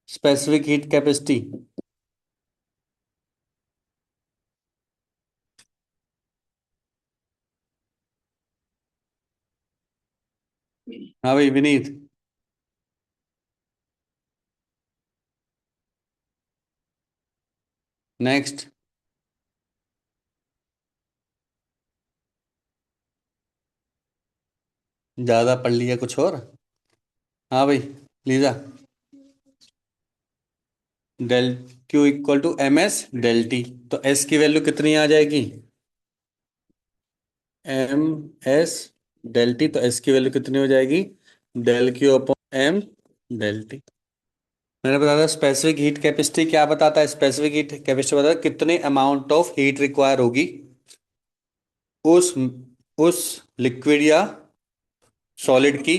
स्पेसिफिक हीट कैपेसिटी। हाँ भाई विनीत। नेक्स्ट। ज्यादा पढ़ लिया कुछ और? हाँ भाई लीजा। Del Q equal to M S del T. तो एस की वैल्यू कितनी आ जाएगी? M S del T. तो एस की वैल्यू कितनी हो जाएगी? Del Q upon M del T. मैंने बताया था स्पेसिफिक हीट कैपेसिटी क्या बताता है? स्पेसिफिक हीट कैपेसिटी बताता है कितने अमाउंट ऑफ हीट रिक्वायर होगी उस उस लिक्विड या सॉलिड की,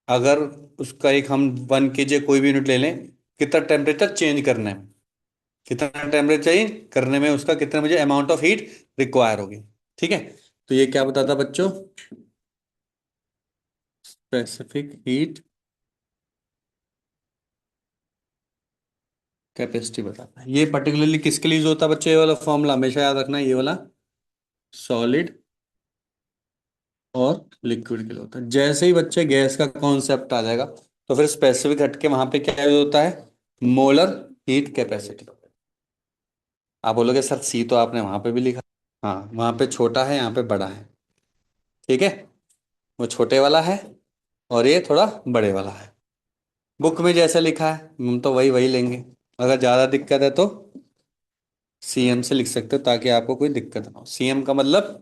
अगर उसका एक हम 1 kg कोई भी यूनिट ले लें, कितना टेम्परेचर चेंज करना है, कितना टेम्परेचर चेंज करने में उसका कितना मुझे अमाउंट ऑफ हीट रिक्वायर होगी। ठीक है, तो ये क्या बताता है बच्चों? स्पेसिफिक हीट कैपेसिटी बताता है। ये पर्टिकुलरली किसके लिए यूज होता है बच्चों? ये वाला फॉर्मूला हमेशा याद रखना है, ये वाला सॉलिड और लिक्विड के लिए होता है। जैसे ही बच्चे गैस का कॉन्सेप्ट आ जाएगा तो फिर स्पेसिफिक हटके वहां पे क्या यूज होता है? Molar heat capacity. आप बोलोगे सर सी तो आपने वहां पे भी लिखा। हाँ वहां पे छोटा है, यहाँ पे बड़ा है। ठीक है, वो छोटे वाला है और ये थोड़ा बड़े वाला है। बुक में जैसे लिखा है हम तो वही वही लेंगे। अगर ज्यादा दिक्कत है तो सीएम से लिख सकते हो, ताकि आपको कोई दिक्कत ना हो। सीएम का मतलब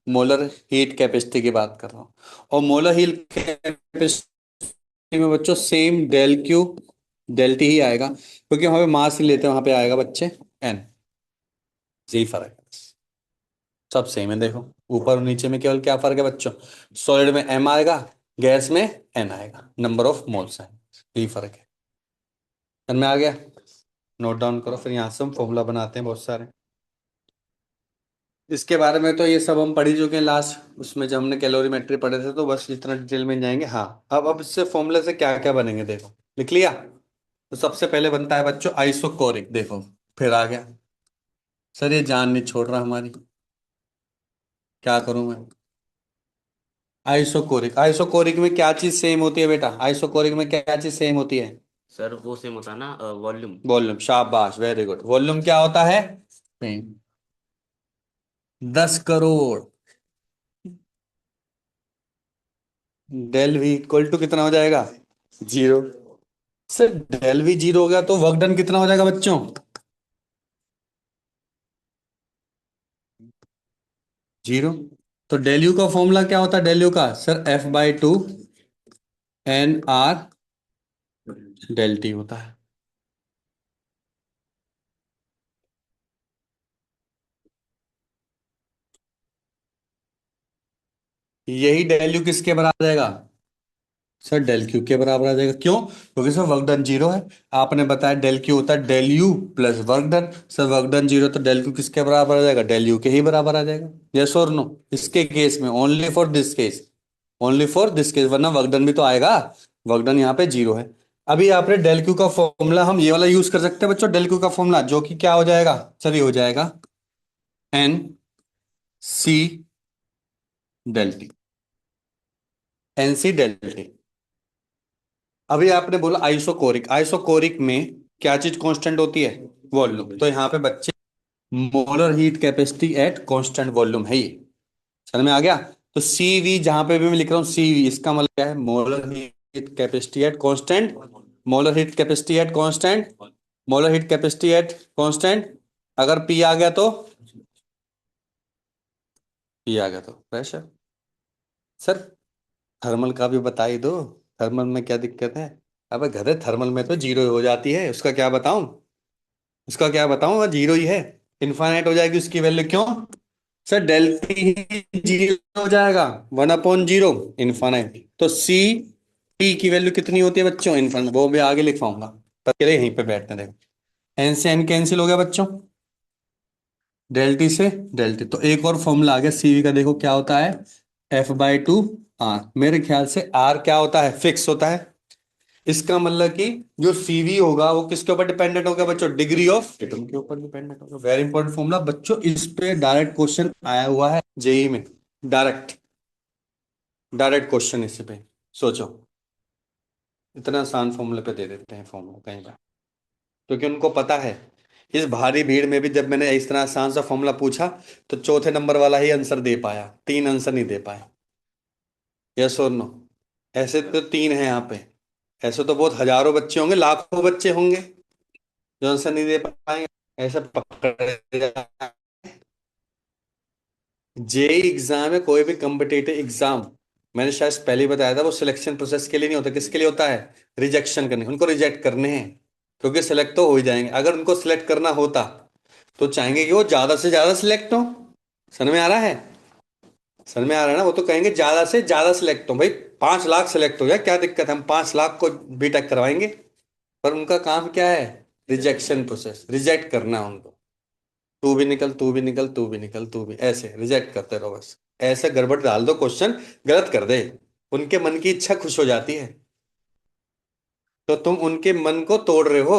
मोलर हीट कैपेसिटी की बात कर रहा हूँ। और मोलर हीट कैपेसिटी में बच्चों same del Q del T ही आएगा, क्योंकि वहां पे मास ही लेते हैं, वहां पे आएगा बच्चे एन। यही फर्क है, सब सेम है। देखो ऊपर और नीचे में केवल क्या फर्क है बच्चों? सॉलिड में एम आएगा, गैस में एन आएगा, नंबर ऑफ मोल्स है। यही फर्क है। समझ में आ गया? नोट डाउन करो, फिर यहाँ से हम फॉर्मूला बनाते हैं बहुत सारे। इसके बारे में तो ये सब हम पढ़ ही चुके हैं लास्ट उसमें, जब हमने कैलोरीमेट्री पढ़े थे, तो बस इतना डिटेल में जाएंगे। हाँ अब इससे फॉर्मूले से क्या क्या बनेंगे देखो, लिख लिया? तो सबसे पहले बनता है बच्चों आइसोकोरिक। देखो फिर आ गया, सर ये जान नहीं छोड़ रहा हमारी, क्या करूं मैं? आइसोकोरिक, आइसोकोरिक में क्या चीज सेम होती है बेटा? आइसोकोरिक में क्या चीज सेम होती है? सर वो सेम होता है ना, वॉल्यूम। वॉल्यूम। शाबाश वेरी गुड। वॉल्यूम क्या होता है? Same. 10 crore. Del V equal to कितना हो जाएगा? Zero. Sir del V zero हो गया तो वर्क डन कितना हो जाएगा बच्चों? जीरो। तो डेल यू का फॉर्मूला क्या होता है? डेल यू का sir F/2 NR del T होता है। यही डेल यू किसके बराबर आ जाएगा? सर डेल क्यू के बराबर आ जाएगा। क्यों? क्योंकि सर वर्क डन जीरो है। आपने बताया डेल क्यू होता है del U plus work done. Sir work done zero, तो डेल क्यू किसके बराबर आ जाएगा? डेल यू के ही बराबर आ जाएगा। यस और नो? इसके केस में, only for this case, only for this case, वरना वर्क डन भी तो आएगा। वर्क डन यहाँ पे जीरो है। अभी आपने डेल क्यू का फॉर्मूला हम ये वाला यूज कर सकते हैं बच्चों। डेल क्यू का फॉर्मूला जो कि क्या हो जाएगा? सर ये हो जाएगा N C del T. N C del T. अभी आपने बोला आइसोकोरिक, आइसोकोरिक में क्या चीज कांस्टेंट होती है? वॉल्यूम। तो यहाँ पे बच्चे molar heat capacity at constant volume है ये। समझ में आ गया? तो सी वी जहां पे भी मैं लिख रहा हूँ सी वी, इसका मतलब क्या है? Molar heat capacity at constant. Molar heat capacity at constant. Molar heat capacity at constant. अगर पी आ गया तो, पी आ गया तो प्रेशर। सर थर्मल का भी बता ही दो, थर्मल में क्या दिक्कत है? अबे घर है, थर्मल में तो जीरो हो जाती है, उसका क्या बताऊं? इसका क्या बताऊं, जीरो ही है, इनफाइनाइट हो जाएगी उसकी वैल्यू। क्यों सर, डेल टी ही जीरो हो जाएगा, 1/0, इनफाइनाइट। तो सी टी की वैल्यू कितनी होती है बच्चों, इनफाइनाइट, वो भी आगे लिखवाऊंगा, पर के लिए यहीं पे बैठने देखो। एन से एन कैंसिल हो गया बच्चों, डेल टी से डेल टी। तो एक और फॉर्मूला आ गया सीवी का, देखो क्या होता है, F/2 आर। मेरे ख्याल से आर क्या होता है, फिक्स होता है। इसका मतलब कि जो सीवी होगा वो किसके ऊपर डिपेंडेंट होगा बच्चों, डिग्री ऑफ फ्रीडम के ऊपर डिपेंडेंट होगा। वेरी इंपॉर्टेंट फॉर्मूला बच्चों, इस पे डायरेक्ट क्वेश्चन आया हुआ है जेई में, डायरेक्ट डायरेक्ट क्वेश्चन इस पे। सोचो, इतना आसान फॉर्मूले पे दे देते हैं फॉर्मूला कहीं बार, क्योंकि उनको पता है इस भारी भीड़ में भी जब मैंने इस तरह आसान सा फॉर्मूला पूछा तो चौथे नंबर वाला ही आंसर दे पाया, तीन आंसर नहीं दे पाए। यस और नो, ऐसे तो तीन है यहाँ पे, ऐसे तो बहुत हजारों बच्चे होंगे, लाखों बच्चे होंगे जो आंसर नहीं दे पाएंगे, ऐसे पकड़े जाए। जेई एग्जाम है, कोई भी कम्पिटेटिव एग्जाम, मैंने शायद पहले ही बताया था, वो सिलेक्शन प्रोसेस के लिए नहीं होता, किसके लिए होता है, रिजेक्शन करने, उनको रिजेक्ट करने हैं। क्योंकि सिलेक्ट तो हो ही जाएंगे, अगर उनको सिलेक्ट करना होता तो चाहेंगे कि वो ज्यादा से ज्यादा सिलेक्ट हो। समझ में आ रहा है, समझ में आ रहा है ना, वो तो कहेंगे ज्यादा से ज्यादा सिलेक्ट हो भाई, 5 लाख सिलेक्ट हो जाए क्या दिक्कत है, हम 5 लाख को बीटेक करवाएंगे। पर उनका काम क्या है, रिजेक्शन प्रोसेस, रिजेक्ट करना है उनको। तू भी निकल, तू भी निकल, तू भी निकल, तू भी, ऐसे रिजेक्ट करते रहो बस। ऐसे गड़बड़ डाल दो क्वेश्चन, गलत कर दे, उनके मन की इच्छा खुश हो जाती है। तो तुम उनके मन को तोड़ रहे हो,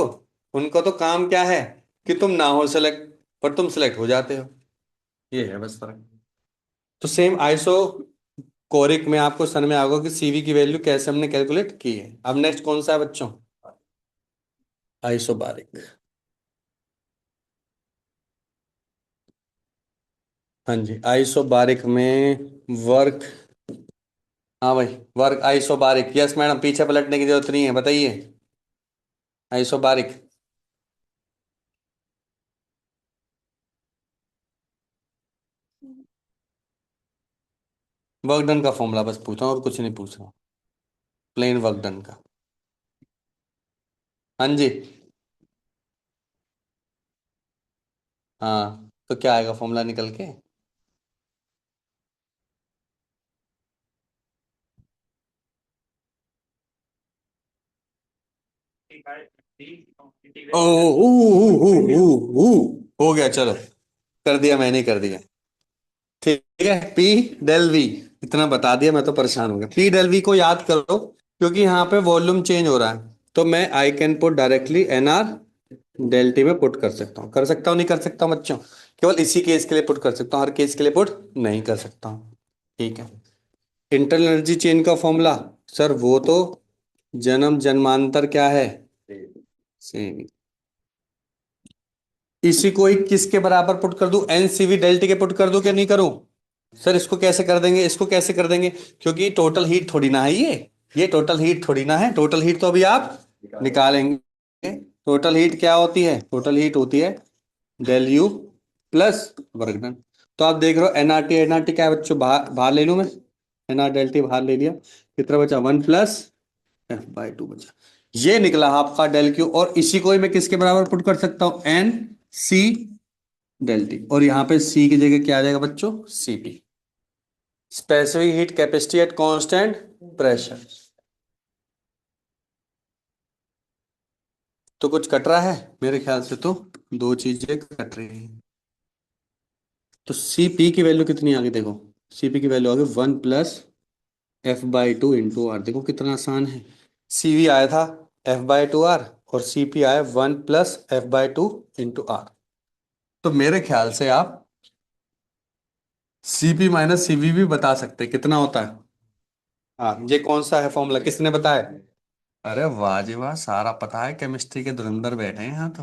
उनको तो काम क्या है कि तुम ना हो सेलेक्ट, पर तुम सेलेक्ट हो जाते हो। ये है बस फर्क। तो सेम आइसो कोरिक में आपको समझ में आएगा कि सीवी की वैल्यू कैसे हमने कैलकुलेट की है। अब नेक्स्ट कौन सा है बच्चों, आइसोबारिक। हाँ जी, आइसोबारिक में वर्क, हाँ भाई, वर्क आइसोबारिक, यस मैडम, पीछे पलटने की जरूरत नहीं है, बताइए। आइसोबारिक, वर्क डन का फॉर्मूला बस पूछा हूं, और कुछ नहीं पूछ रहा हूँ, प्लेन वर्क डन का। हाँ जी, हाँ, तो क्या आएगा फॉर्मूला निकल के, ओ ऊ ऊ ऊ ऊ ऊ, हो गया, चलो कर दिया, मैंने कर दिया। ठीक है, पी डेल वी, इतना बता दिया, मैं तो परेशान हो गया। पी डेल वी को याद करो, क्योंकि यहाँ पे वॉल्यूम चेंज हो रहा है, तो मैं I can put directly N R del T में पुट कर सकता हूँ, कर सकता हूँ नहीं कर सकता हूँ बच्चों, केवल इसी केस के लिए पुट कर सकता हूँ, हर केस के लिए पुट नहीं कर सकता हूँ। ठीक है, इंटरनल एनर्जी चेन का फॉर्मूला, सर वो तो जन्म जन्मांतर क्या है, सेम। इसी को ही किसके बराबर पुट कर दूं, एन सी वी डेल्टी के पुट कर दूं क्या नहीं करूं। सर इसको कैसे कर देंगे, इसको कैसे कर देंगे, क्योंकि टोटल हीट थोड़ी ना है ये टोटल हीट थोड़ी ना है, टोटल हीट तो अभी आप निकालेंगे। टोटल हीट क्या होती है, टोटल हीट होती है del U plus work done. तो आप देख रहे हो एनआरटी, एनआरटी क्या है बच्चों, बाहर बाहर ले लूं मैं, एनआर डेल्टी बाहर ले लिया, कितना बचा, 1 + F/2 बचा। ये निकला आपका डेल क्यू, और इसी को ही मैं किसके बराबर पुट कर सकता हूं, एन सी डेल टी, और यहां पे सी की जगह क्या आ जाएगा बच्चों, CP, specific heat capacity at constant pressure. तो कुछ कट रहा है मेरे ख्याल से, तो दो चीजें कट रही हैं। तो सीपी की वैल्यू कितनी आ गई देखो, सीपी की वैल्यू आ गई 1 + F/2 इंटू आर। देखो कितना आसान है, सीवी आया था F/2 आर, और सीपी आया 1 + F/2 इंटू आर। तो मेरे ख्याल से आप सीपी माइनस सीवी भी बता सकते हैं कितना होता है। हाँ, ये कौन सा है फॉर्मूला, किसने बताया, अरे वाह जी वाह, सारा पता है, केमिस्ट्री के धुरंधर बैठे हैं यहाँ तो।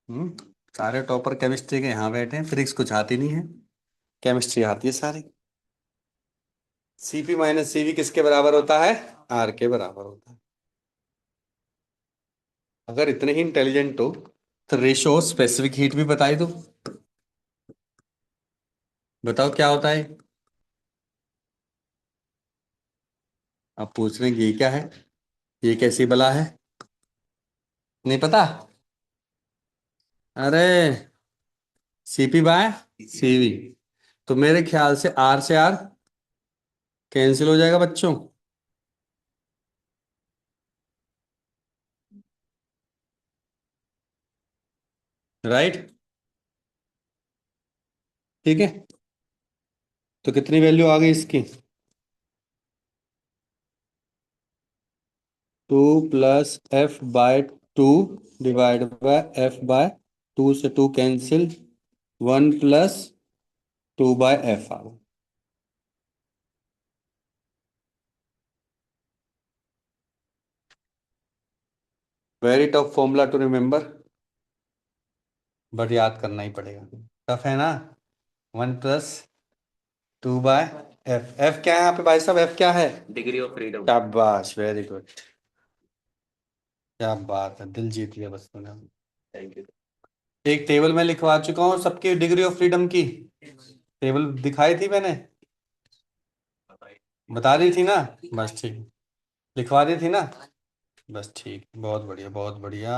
हम्म, सारे टॉपर केमिस्ट्री के यहाँ बैठे हैं, फिजिक्स कुछ आती नहीं है, केमिस्ट्री आती है सारी। सीपी माइनस सीवी किसके बराबर होता है, आर के बराबर होता है। अगर इतने ही इंटेलिजेंट हो तो रेशो स्पेसिफिक हीट भी बताई दो, बताओ क्या होता है। आप पूछ रहे हैं ये क्या है, ये कैसी बला है, नहीं पता। अरे सीपी बाय सीवी, तो मेरे ख्याल से आर से आर कैंसिल हो जाएगा बच्चों। राइट। ठीक है, तो कितनी वैल्यू आ गई इसकी? 2 + f/2 डिवाइड बाय f/2 से 2 कैंसिल, 1 + 2/f आ गया। Very tough formula to remember, but याद करना ही पड़ेगा। टफ है ना? 1 + 2/f। एफ क्या है यहाँ पे भाई साहब? एफ क्या है? Degree of freedom. शाबाश, वेरी गुड। क्या बात है, दिल जीत लिया बस तूने। Thank you. एक टेबल में लिखवा चुका हूँ सबकी डिग्री ऑफ फ्रीडम की। टेबल दिखाई थी मैंने, बता दी थी ना? बस ठीक, लिखवा दी थी ना? बस ठीक, बहुत बढ़िया बहुत बढ़िया,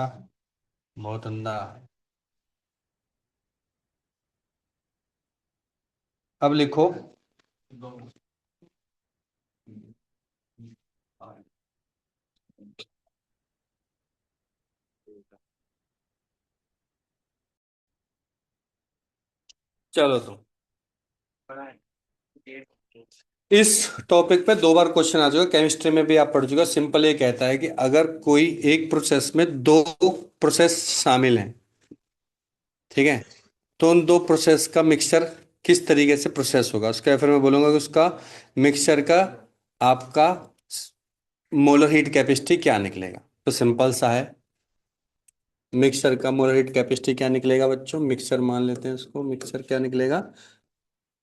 बहुत उम्दा। अब लिखो। चलो तो इस टॉपिक पे 2 बार क्वेश्चन आ चुका, केमिस्ट्री में भी आप पढ़ चुके हो। सिंपल ये कहता है कि अगर कोई एक प्रोसेस में 2 प्रोसेस शामिल हैं, ठीक है, तो उन 2 प्रोसेस का मिक्सचर किस तरीके से प्रोसेस होगा, उसका फिर मैं बोलूंगा कि उसका मिक्सचर का आपका मोलर हीट कैपेसिटी क्या निकलेगा। तो सिंपल सा है, मिक्सचर का मोलर हीट कैपेसिटी क्या निकलेगा बच्चों? मिक्सचर मान लेते हैं उसको, मिक्सचर क्या निकलेगा?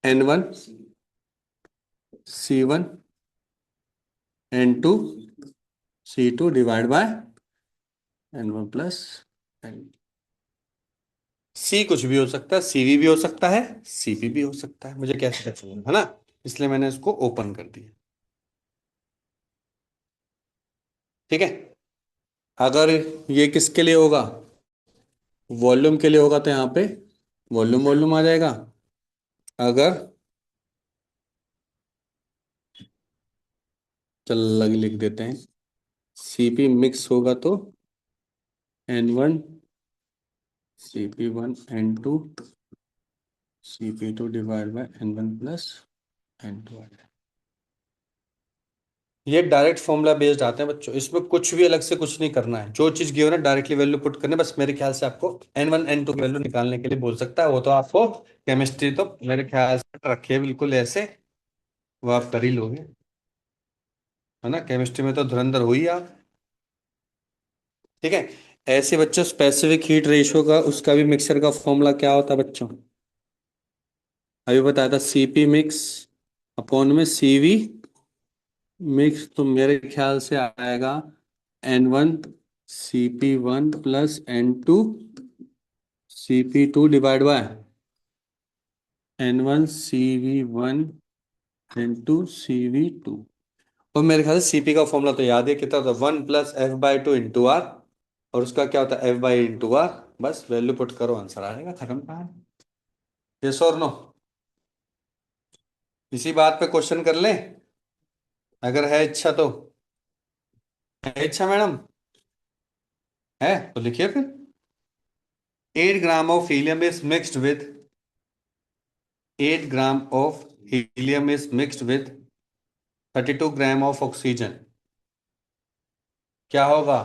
N1 C1 N2 C2 divide by N1 plus N। सी कुछ भी हो सकता है, सीवी भी हो सकता है, सीपी भी हो सकता है, मुझे कैसे पता चलेगा, है ना? इसलिए मैंने इसको ओपन कर दिया। ठीक है, अगर ये किसके लिए होगा? वॉल्यूम के लिए होगा, तो यहाँ पे वॉल्यूम वॉल्यूम आ जाएगा। अगर चल लग लिख देते हैं, सीपी मिक्स होगा तो N1 CP1 N2 CP2 divide by N1 plus N2। ये डायरेक्ट फॉर्मूला बेस्ड आते हैं बच्चों, इसमें कुछ भी अलग से कुछ नहीं करना है, जो चीज गिवन है डायरेक्टली वैल्यू पुट करने। बस मेरे ख्याल से आपको N1 N2 की वैल्यू निकालने के लिए बोल सकता है, वो तो आपको केमिस्ट्री तो मेरे ख्याल से रखिए बिल्कुल ऐसे, वो आप कर ही लोगे, है ना? केमिस्ट्री में तो धुरंधर हुई आप। ठीक है, ऐसे बच्चों स्पेसिफिक हीट रेशियो का उसका भी मिक्सर का फॉर्मूला क्या होता है बच्चों? अभी बताया था, सीपी मिक्स अपॉन में सीवी मिक्स, तो मेरे ख्याल से आएगा N1 CP1 plus N2 CP2 divide by N1 CV1 N2 CV2। और मेरे ख्याल से सीपी का फॉर्मूला तो याद है, कितना होता है? 1 + f/2 इंटू आर, और उसका क्या होता है? F/इंटू आर। बस वैल्यू पुट करो, आंसर आ जाएगा, खत्म कहानी। यस और नो? इसी बात पे क्वेश्चन कर लें, अगर है इच्छा तो। है इच्छा मैडम? है तो लिखिए फिर। 8 gram of helium is mixed with 8 gram of helium is mixed with 32 gram of oxygen. क्या होगा?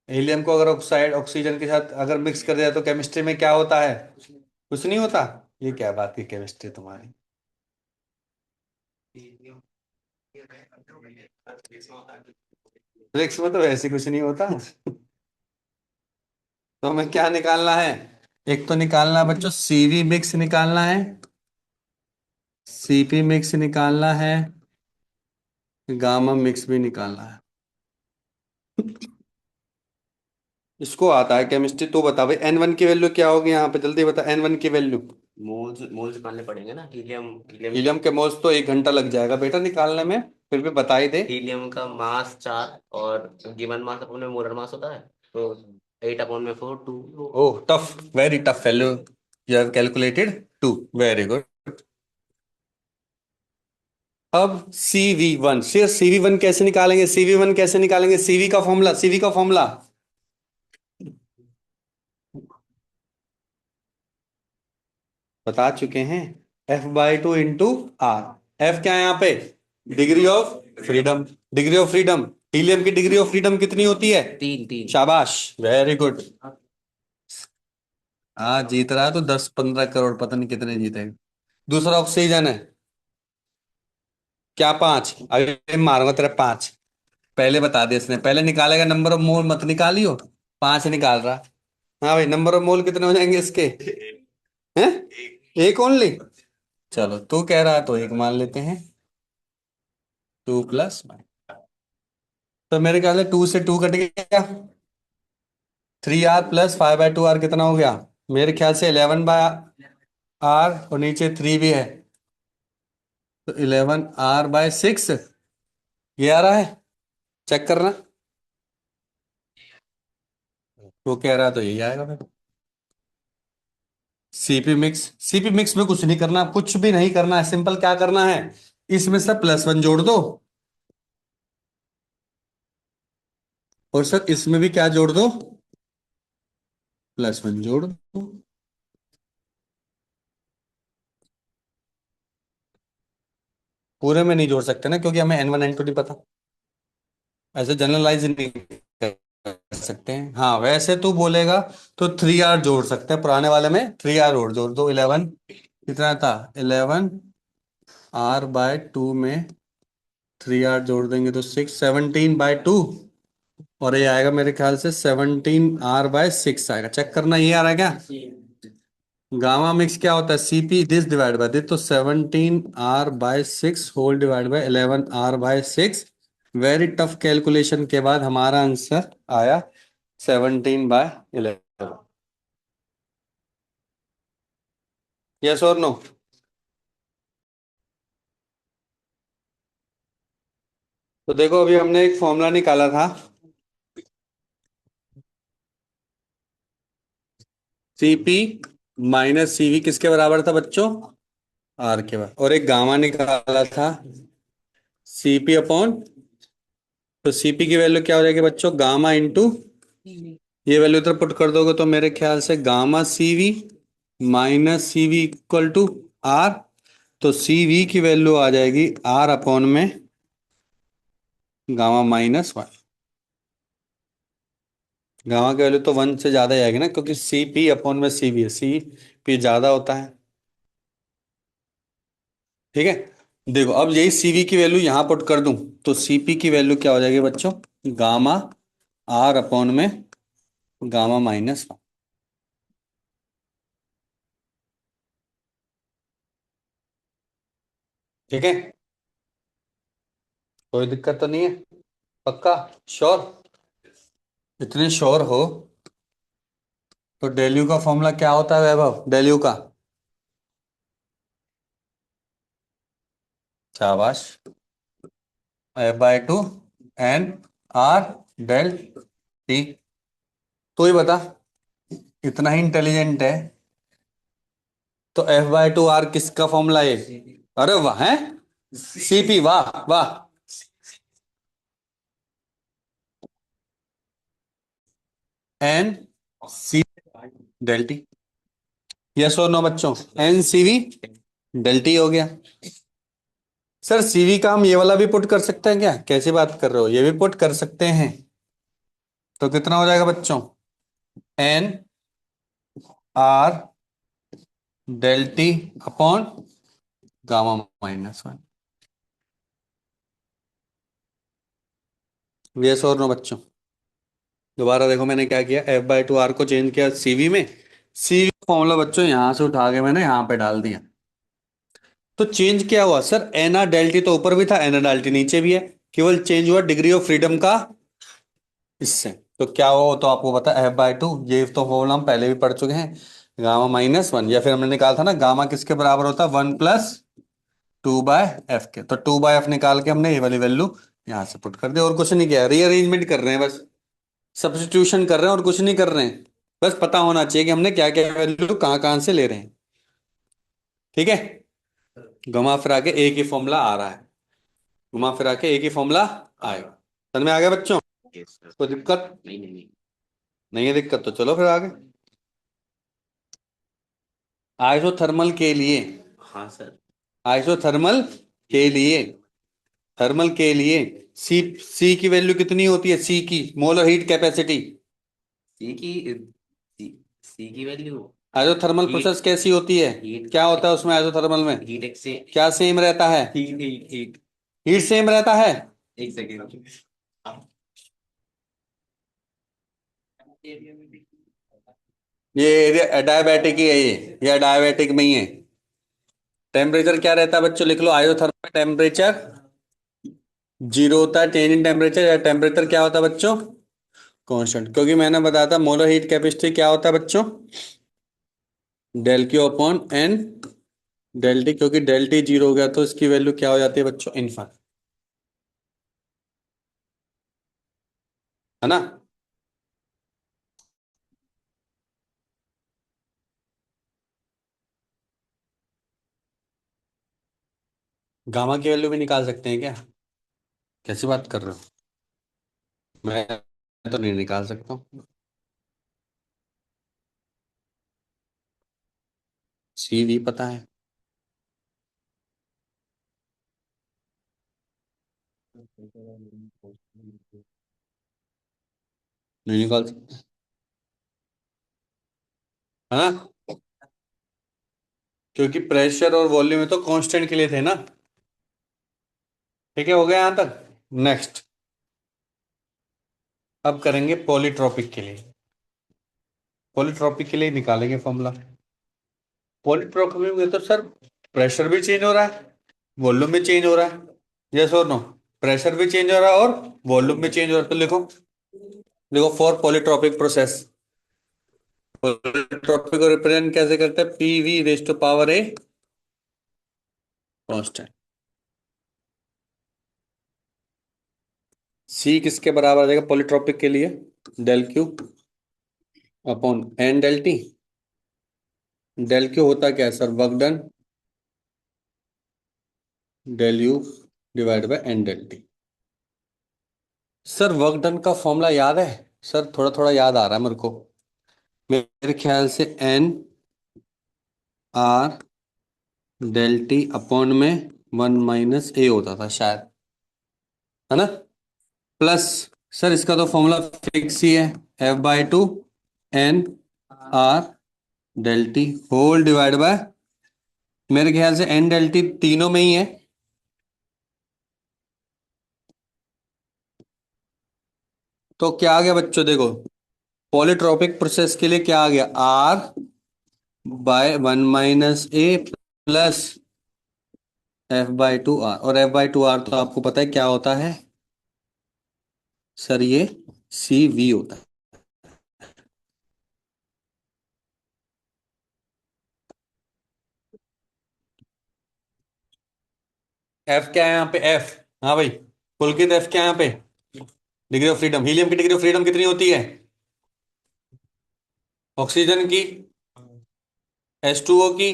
हीलियम को अगर ऑक्साइड ऑक्सीजन के साथ अगर मिक्स कर दिया तो केमिस्ट्री में क्या होता है? कुछ नहीं होता। ये क्या बात की केमिस्ट्री तुम्हारी? फिजिक्स में तो वैसे कुछ नहीं होता। तो हमें क्या निकालना है? एक तो निकालना है बच्चों सीवी मिक्स निकालना है, सीपी मिक्स निकालना है, गामा मिक्स भी निकालना है। इसको आता है केमिस्ट्री, तो बता भाई N1 की वैल्यू क्या होगी यहाँ पे, जल्दी बता N1 की वैल्यू। मोल्स मोल्स निकालने पड़ेंगे ना, हीलियम हीलियम हीलियम के मोल्स तो 1 घंटा लग जाएगा बेटा निकालने में, फिर भी बता ही दे। हीलियम का मास 4 और गिवन मास अपने मोलर मास होता है, तो 8/4 2। Oh, tough, very tough value. You have calculated 2. Very good. अब CV1, सिर्फ CV1 कैसे निकालेंगे? CV1 कैसे निकालेंगे? CV का फॉर्मूला बता चुके हैं, F/2 इंटू आर। F क्या है यहाँ पे? Degree of freedom. Degree of freedom, helium की डिग्री ऑफ फ्रीडम कितनी होती है? 3 शाबाश, वेरी गुड। हाँ, जीत रहा है तो 10-15 करोड़, पता नहीं कितने जीतेगा। दूसरा ऑक्सीजन है क्या? 5। अभी मारूंगा तेरा 5। पहले बता दिया इसने, पहले निकालेगा नंबर ऑफ मोल, मत निकालियो। 5 निकाल रहा। हाँ भाई, नंबर ऑफ मोल कितने हो जाएंगे इसके? हैं? एक ओनली? चलो, तू कह रहा है तो एक मान लेते हैं। 2+1, तो मेरे ख्याल से 2 से 2 कट गया। 3R प्लस 5/2R कितना हो गया? मेरे ख्याल से 11/R, और नीचे 3 भी है, तो 11R/6 ये आ रहा है। चेक करना, वो कह रहा है तो यही आएगा फिर। सीपी मिक्स में कुछ नहीं करना, कुछ भी नहीं करना है, सिंपल क्या करना है, इसमें से +1 जोड़ दो, और सर इसमें भी क्या जोड़ दो? +1 जोड़ दो। पूरे में नहीं जोड़ सकते ना, क्योंकि हमें N1 N2 नहीं पता। ऐसे जनरलाइज नहीं कर सकते हैं। हाँ, वैसे तू बोलेगा तो 3R जोड़ सकते हैं, पुराने वाले में 3R और जोड़ दो। 11 कितना था? 11R/2 में 3R जोड़ देंगे तो 6, 17/2, और ये आएगा मेरे ख्याल से 17R/6 आएगा। चेक करना, ये आ रहा है क्या? गामा मिक्स क्या होता है? CP this divide by this, तो 17R/6 whole divide by 11R/6। Very tough calculation के बाद हमारा आंसर आया 17/11। यस और नो? तो देखो, अभी हमने एक फॉर्मूला निकाला था, CP - किसके बराबर था बच्चों? R के बराबर। और एक गामा निकाला था, CP/, तो CP की वैल्यू क्या हो जाएगी बच्चों? गामा इंटू, ये वैल्यू इधर पुट कर दोगे तो मेरे ख्याल से gamma CV - CV equal to R। तो CV की वैल्यू आ जाएगी R/में गामा -1। गामा की वैल्यू तो 1 से ज्यादा ही आएगी ना, क्योंकि CP/CV है, CP ज्यादा होता है। ठीक है, देखो अब यही CV की वैल्यू यहां पुट कर दूं, तो CP की वैल्यू क्या हो जाएगी बच्चों? गामा R/में गामा -1। ठीक है, कोई दिक्कत तो नहीं है? पक्का? श्योर? इतने श्योर हो तो डेल्यू का फॉर्मूला क्या होता है वैभव? डेल्यू का? शाबाश। F/2 NR∆T। तो ही बता, इतना ही इंटेलिजेंट है तो F/2 R किसका फॉर्मूला है? अरे वाह, है CP, वाह वाह। NC∆T। यस और नो बच्चों? NCV∆T हो गया। सर CV का हम ये वाला भी पुट कर सकते हैं क्या? कैसी बात कर रहे हो, ये भी पुट कर सकते हैं। तो कितना हो जाएगा बच्चों? NR∆T/, gamma -1। यस और नो बच्चों? दोबारा देखो, मैंने क्या किया, F/2 R को चेंज किया CV में। CV फॉर्मूला बच्चों यहां से उठा के मैंने यहां पे डाल दिया। तो चेंज क्या हुआ सर? NR∆T तो ऊपर भी था, NR∆T नीचे भी है, केवल चेंज हुआ डिग्री ऑफ फ्रीडम का इससे। तो क्या हुआ तो आपको पता है, F/2, ये तो फॉर्मूला हम पहले भी पढ़ चुके हैं। गामा -1, या फिर हमने निकाला था ना, गामा किसके बराबर होता है? 1+2/F के। तो 2/F निकाल के हमने ये वाली वैल्यू यहां से पुट कर दी, और कुछ नहीं किया, रीअरेंजमेंट कर रहे हैं बस। सब्स्टिट्यूशन कर रहे हैं और कुछ नहीं कर रहे हैं, बस पता होना चाहिए कि हमने क्या क्या वैल्यू कहाँ कहाँ से ले रहे हैं। ठीक है, घुमा फिरा के एक ही फॉर्मूला आ रहा है, घुमा फिरा के एक ही फॉर्मूला आएगा। समझ में आ गया बच्चों? Yes sir. कोई दिक्कत नहीं नहीं नहीं। नहीं है? दिक्कत तो चलो फिर आगे। आइसोथर्मल के लिए, हाँ सर। आइसोथर्मल के लिए, थर्मल के लिए सी, सी की वैल्यू कितनी होती है? सी की मोलर हीट कैपेसिटी। सी की सी, सी की वैल्यू आइसोथर्मल हीट प्रोसेस कैसी होती है? हीट क्या होता है उसमें आइसोथर्मल में? Heat exchange. क्या सेम रहता है? Heat heat heat. Heat same रहता है। एक सेकेंड। ये डायबिटिक ही है, ये डायबिटिक में ही है। टेम्परेचर क्या रहता है बच्चों? लिख लो, आइसोथर्मल टेम्परेचर जीरो होता है, चेंज इन टेम्परेचर, या टेम्परेचर क्या होता है बच्चों? कांस्टेंट। क्योंकि मैंने बताया था मोलर हीट कैपेसिटी क्या होता है बच्चों? Del Q upon N del T. क्योंकि डेल टी जीरो हो गया तो इसकी वैल्यू क्या हो जाती है बच्चों? इनफाइनाइट, है ना? गामा की वैल्यू भी निकाल सकते हैं क्या? कैसी बात कर रहे हो? मैं तो नहीं निकाल सकता हूँ। सी भी पता है। नहीं निकाल सकते, है ना? क्योंकि प्रेशर और वॉल्यूम में तो कांस्टेंट के लिए थे ना। ठीक है, हो गया यहां तक। नेक्स्ट, अब करेंगे पॉलीट्रॉपिक के लिए। पॉलीट्रॉपिक के लिए निकालेंगे फॉर्मूला। पॉलीट्रॉपिक में तो सर प्रेशर भी चेंज हो रहा है, वॉल्यूम भी चेंज हो रहा है। यस और नो? प्रेशर भी चेंज हो रहा है और वॉल्यूम भी चेंज हो रहा है। तो लिखो, देखो फॉर पॉलीट्रॉपिक प्रोसेस, पॉलीट्रॉपिक को रिप्रेजेंट कैसे करते हैं? P V raise to power A constant. C किसके बराबर आ जाएगा पॉलीट्रॉपिक के लिए? Del Q upon N del T. Del Q होता क्या है sir? Work done, del U divide by N del T. Sir work done का फॉर्मूला याद है? सर थोड़ा थोड़ा याद आ रहा है मेरे को। मेरे ख्याल से N R del T upon में वन माइनस ए होता था शायद, है ना? प्लस, सर इसका तो फॉर्मूला फिक्स ही है, F by two N R del T whole divide by, मेरे ख्याल से एन डेल टी तीनों में ही है। तो क्या आ गया बच्चों? देखो, पॉलीट्रॉपिक प्रोसेस के लिए क्या आ गया? R by one minus A plus F by two R. और एफ बाई टू आर तो आपको पता है क्या होता है सर? ये सी वी होता है। एफ क्या है यहाँ पे? एफ, हाँ भाई पुलकित, एफ क्या है यहाँ पे? Degree of freedom. हीलियम की डिग्री ऑफ फ्रीडम कितनी होती है? ऑक्सीजन की, एच टू ओ की,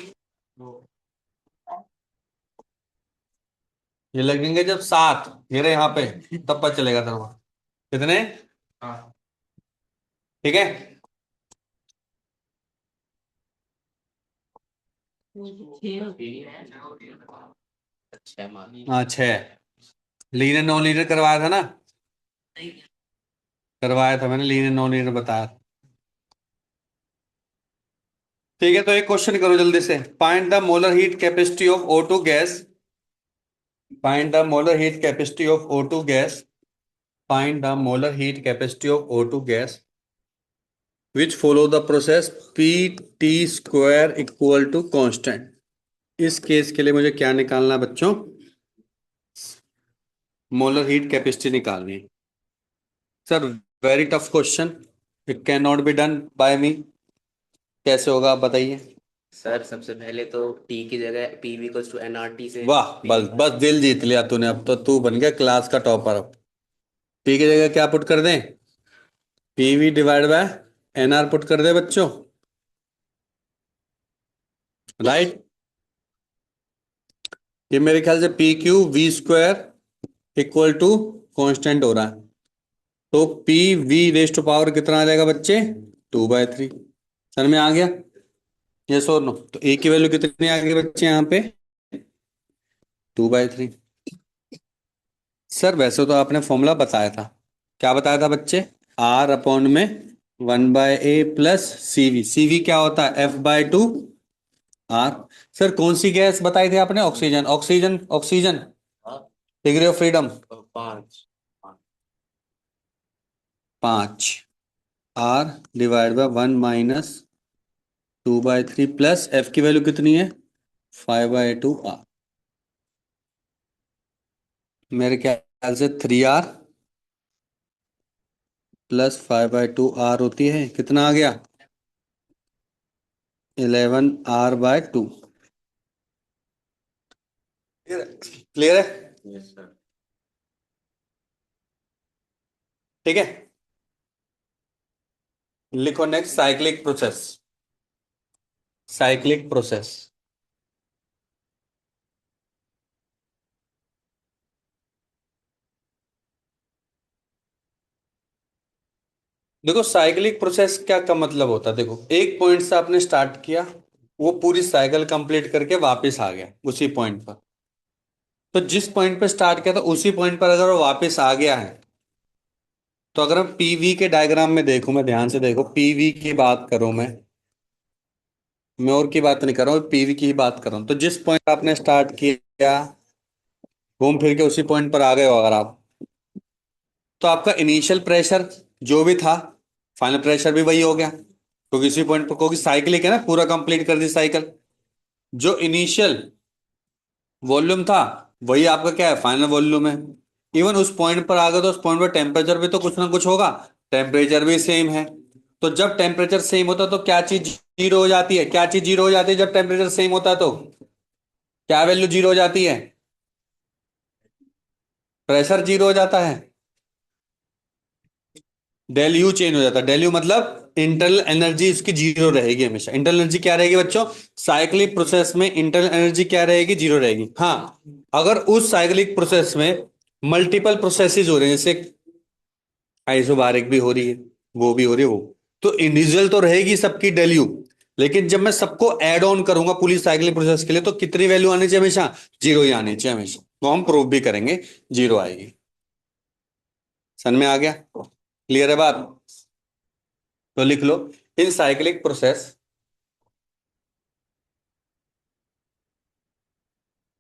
ये लगेंगे जब सात, ये रहे यहाँ पे, तब पता चलेगा तेरे को कितने। ठीक है, अच्छा मान। हाँ छह। लीनियर नॉन लीनियर करवाया था ना? करवाया था मैंने, लीनियर नॉन लीनियर बताया। ठीक है, तो एक क्वेश्चन करो जल्दी से। Find the molar heat capacity of O2 gas. Find the molar heat capacity of O2 gas. Find the molar heat capacity of O2 gas which follow the process P T square equal to constant. इस case के लिए मुझे क्या निकालना है बच्चों? Molar heat capacity निकालनी है। Sir very tough question, it can not be done by me. कैसे होगा आप बताइए? सर सबसे पहले तो टी की जगह P V equals to N R T से वाह, बस बस दिल जीत लिया तूने, अब तो तू बन गया क्लास का टॉपर। अब पी की जगह क्या पुट कर दें? PV divide by NR put कर दे बच्चों, राइट। ये मेरे ख्याल से P Q V square equal to constant हो रहा है, तो P V raised to power कितना आ जाएगा बच्चे, 2/3। सर में आ गया, यस और नो? तो ए की वैल्यू कितनी आ गई बच्चे यहाँ पे, 2/3। सर वैसे तो आपने फॉर्मूला बताया था, क्या बताया था बच्चे, आर अपॉन में 1/a प्लस सीवी, सीवी क्या होता है, F/2 आर। सर कौन सी गैस बताई थी आपने, oxygen, oxygen, oxygen, degree of freedom 5। 5, R divide by 1 - 2/3 plus F की वैल्यू कितनी है, 5/2 आर। मेरे ख्याल से 3R प्लस 5/2 आर होती है, कितना आ गया, 11R/2। क्लियर है, यस सर। ठीक है। लिखो next, cyclic process, cyclic process. देखो साइक्लिक प्रोसेस क्या का मतलब होता है, देखो एक पॉइंट से आपने स्टार्ट किया, वो पूरी साइकिल कंप्लीट करके वापस आ गया उसी पॉइंट पर, तो जिस पॉइंट पर स्टार्ट किया था उसी पॉइंट पर अगर वो वापस आ गया है, तो अगर हम पीवी के डायग्राम में देखूं, मैं ध्यान से देखो, पीवी की बात करूं मैं और की बात नहीं कर रहा हूँ, पीवी की ही बात कर रहा हूं, तो जिस पॉइंट आपने स्टार्ट किया, घूम फिर के उसी पॉइंट पर आ गए हो अगर आप, तो आपका इनिशियल प्रेशर जो भी था, फाइनल प्रेशर भी वही हो गया, क्योंकि इसी पॉइंट पर, क्योंकि साइकिल है ना, पूरा कंप्लीट कर दी साइकिल। जो इनिशियल वॉल्यूम था वही आपका क्या है, फाइनल वॉल्यूम है। इवन उस पॉइंट पर आ गए तो उस पॉइंट पर टेम्परेचर भी तो कुछ ना कुछ होगा, टेम्परेचर भी सेम है। तो जब टेम्परेचर सेम होता है तो क्या चीज जीरो हो जाती है, क्या चीज जीरो हो जाती है जब टेम्परेचर सेम होता है, तो क्या वैल्यू जीरो हो जाती है, प्रेशर जीरो हो जाता है, डेल यू चेंज हो जाता है। डेल यू मतलब इंटरनल एनर्जी इसकी जीरो रहेगी हमेशा। इंटरनल एनर्जी क्या रहेगी बच्चों, साइक्लिक प्रोसेस में इंटरनल एनर्जी क्या रहेगी, जीरो रहेगी। हाँ, अगर उस साइक्लिक प्रोसेस में मल्टीपल प्रोसेसेस हो रहे हैं, जैसे आइसोबारिक भी हो रही है, वो भी हो रही है, वो तो इंडिविजुअल तो रहेगी सबकी डेल यू, लेकिन जब मैं सबको ऐड ऑन करूंगा पूरी साइक्लिक प्रोसेस के लिए, तो कितनी वैल्यू आनी चाहिए, हमेशा जीरो ही आनी चाहिए हमेशा। तो हम प्रूव भी करेंगे जीरो आएगी। समझ में आ गया, क्लियर है बात? तो लिख लो, in cyclic process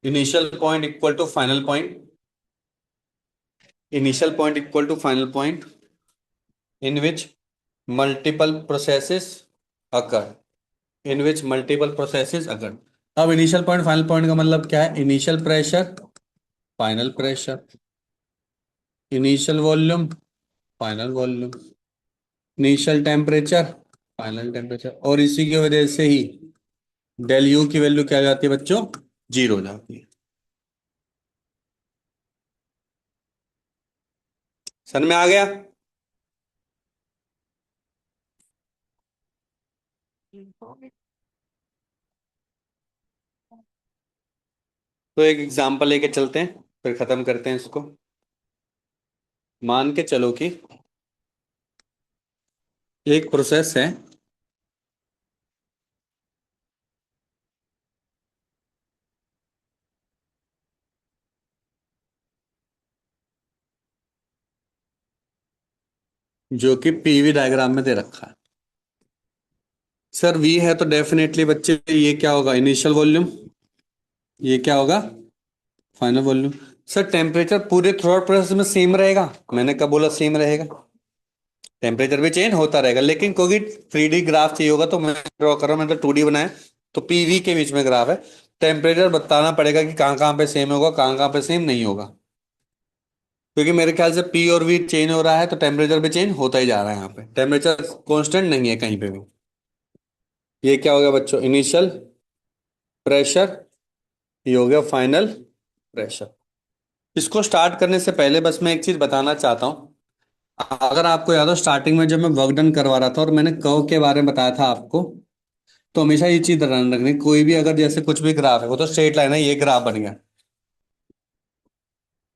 initial point equal to final point, initial point equal to final point in which multiple processes occur, in which multiple processes occur. अब इनिशियल पॉइंट फाइनल पॉइंट का मतलब क्या है, initial pressure, final pressure, initial volume, final volume, initial temperature, final temperature, और इसी की वजह से ही डेल यू की वैल्यू क्या हो जाती है बच्चों, जीरो हो जाती है। समझ में आ गया? तो एक एग्जांपल लेके चलते हैं, फिर खत्म करते हैं इसको। मान के चलो कि एक प्रोसेस है जो कि पीवी डायग्राम में दे रखा है। सर वी है तो डेफिनेटली बच्चे ये क्या होगा, इनिशियल वॉल्यूम, ये क्या होगा, फाइनल वॉल्यूम। सर टेम्परेचर पूरे थ्रू प्रोसेस में सेम रहेगा, मैंने कब बोला सेम रहेगा, टेम्परेचर भी चेंज होता रहेगा, लेकिन क्योंकि 3D ग्राफ चाहिए होगा तो मैं ड्रॉ कर रहा हूँ, मैंने तो 2D बनाया, तो पीवी के बीच में ग्राफ है, टेम्परेचर बताना पड़ेगा कि कहाँ कहाँ पे सेम होगा, कहाँ कहाँ पे सेम नहीं होगा, क्योंकि मेरे ख्याल से पी और वी चेंज हो रहा है तो टेम्परेचर भी चेंज होता ही जा रहा है, यहाँ पे टेम्परेचर कांस्टेंट नहीं है कहीं पे भी। ये क्या हो गया बच्चों, इनिशियल प्रेशर, ये हो गया फाइनल प्रेशर। इसको स्टार्ट करने से पहले बस मैं एक चीज बताना चाहता हूँ, अगर आपको याद हो स्टार्टिंग में जब मैं वर्क डन करवा रहा था और मैंने कर्व के बारे में बताया था आपको, तो हमेशा ये चीज ध्यान रखनी, कोई भी अगर जैसे कुछ भी ग्राफ है, वो तो स्ट्रेट लाइन है, ये ग्राफ बन गया,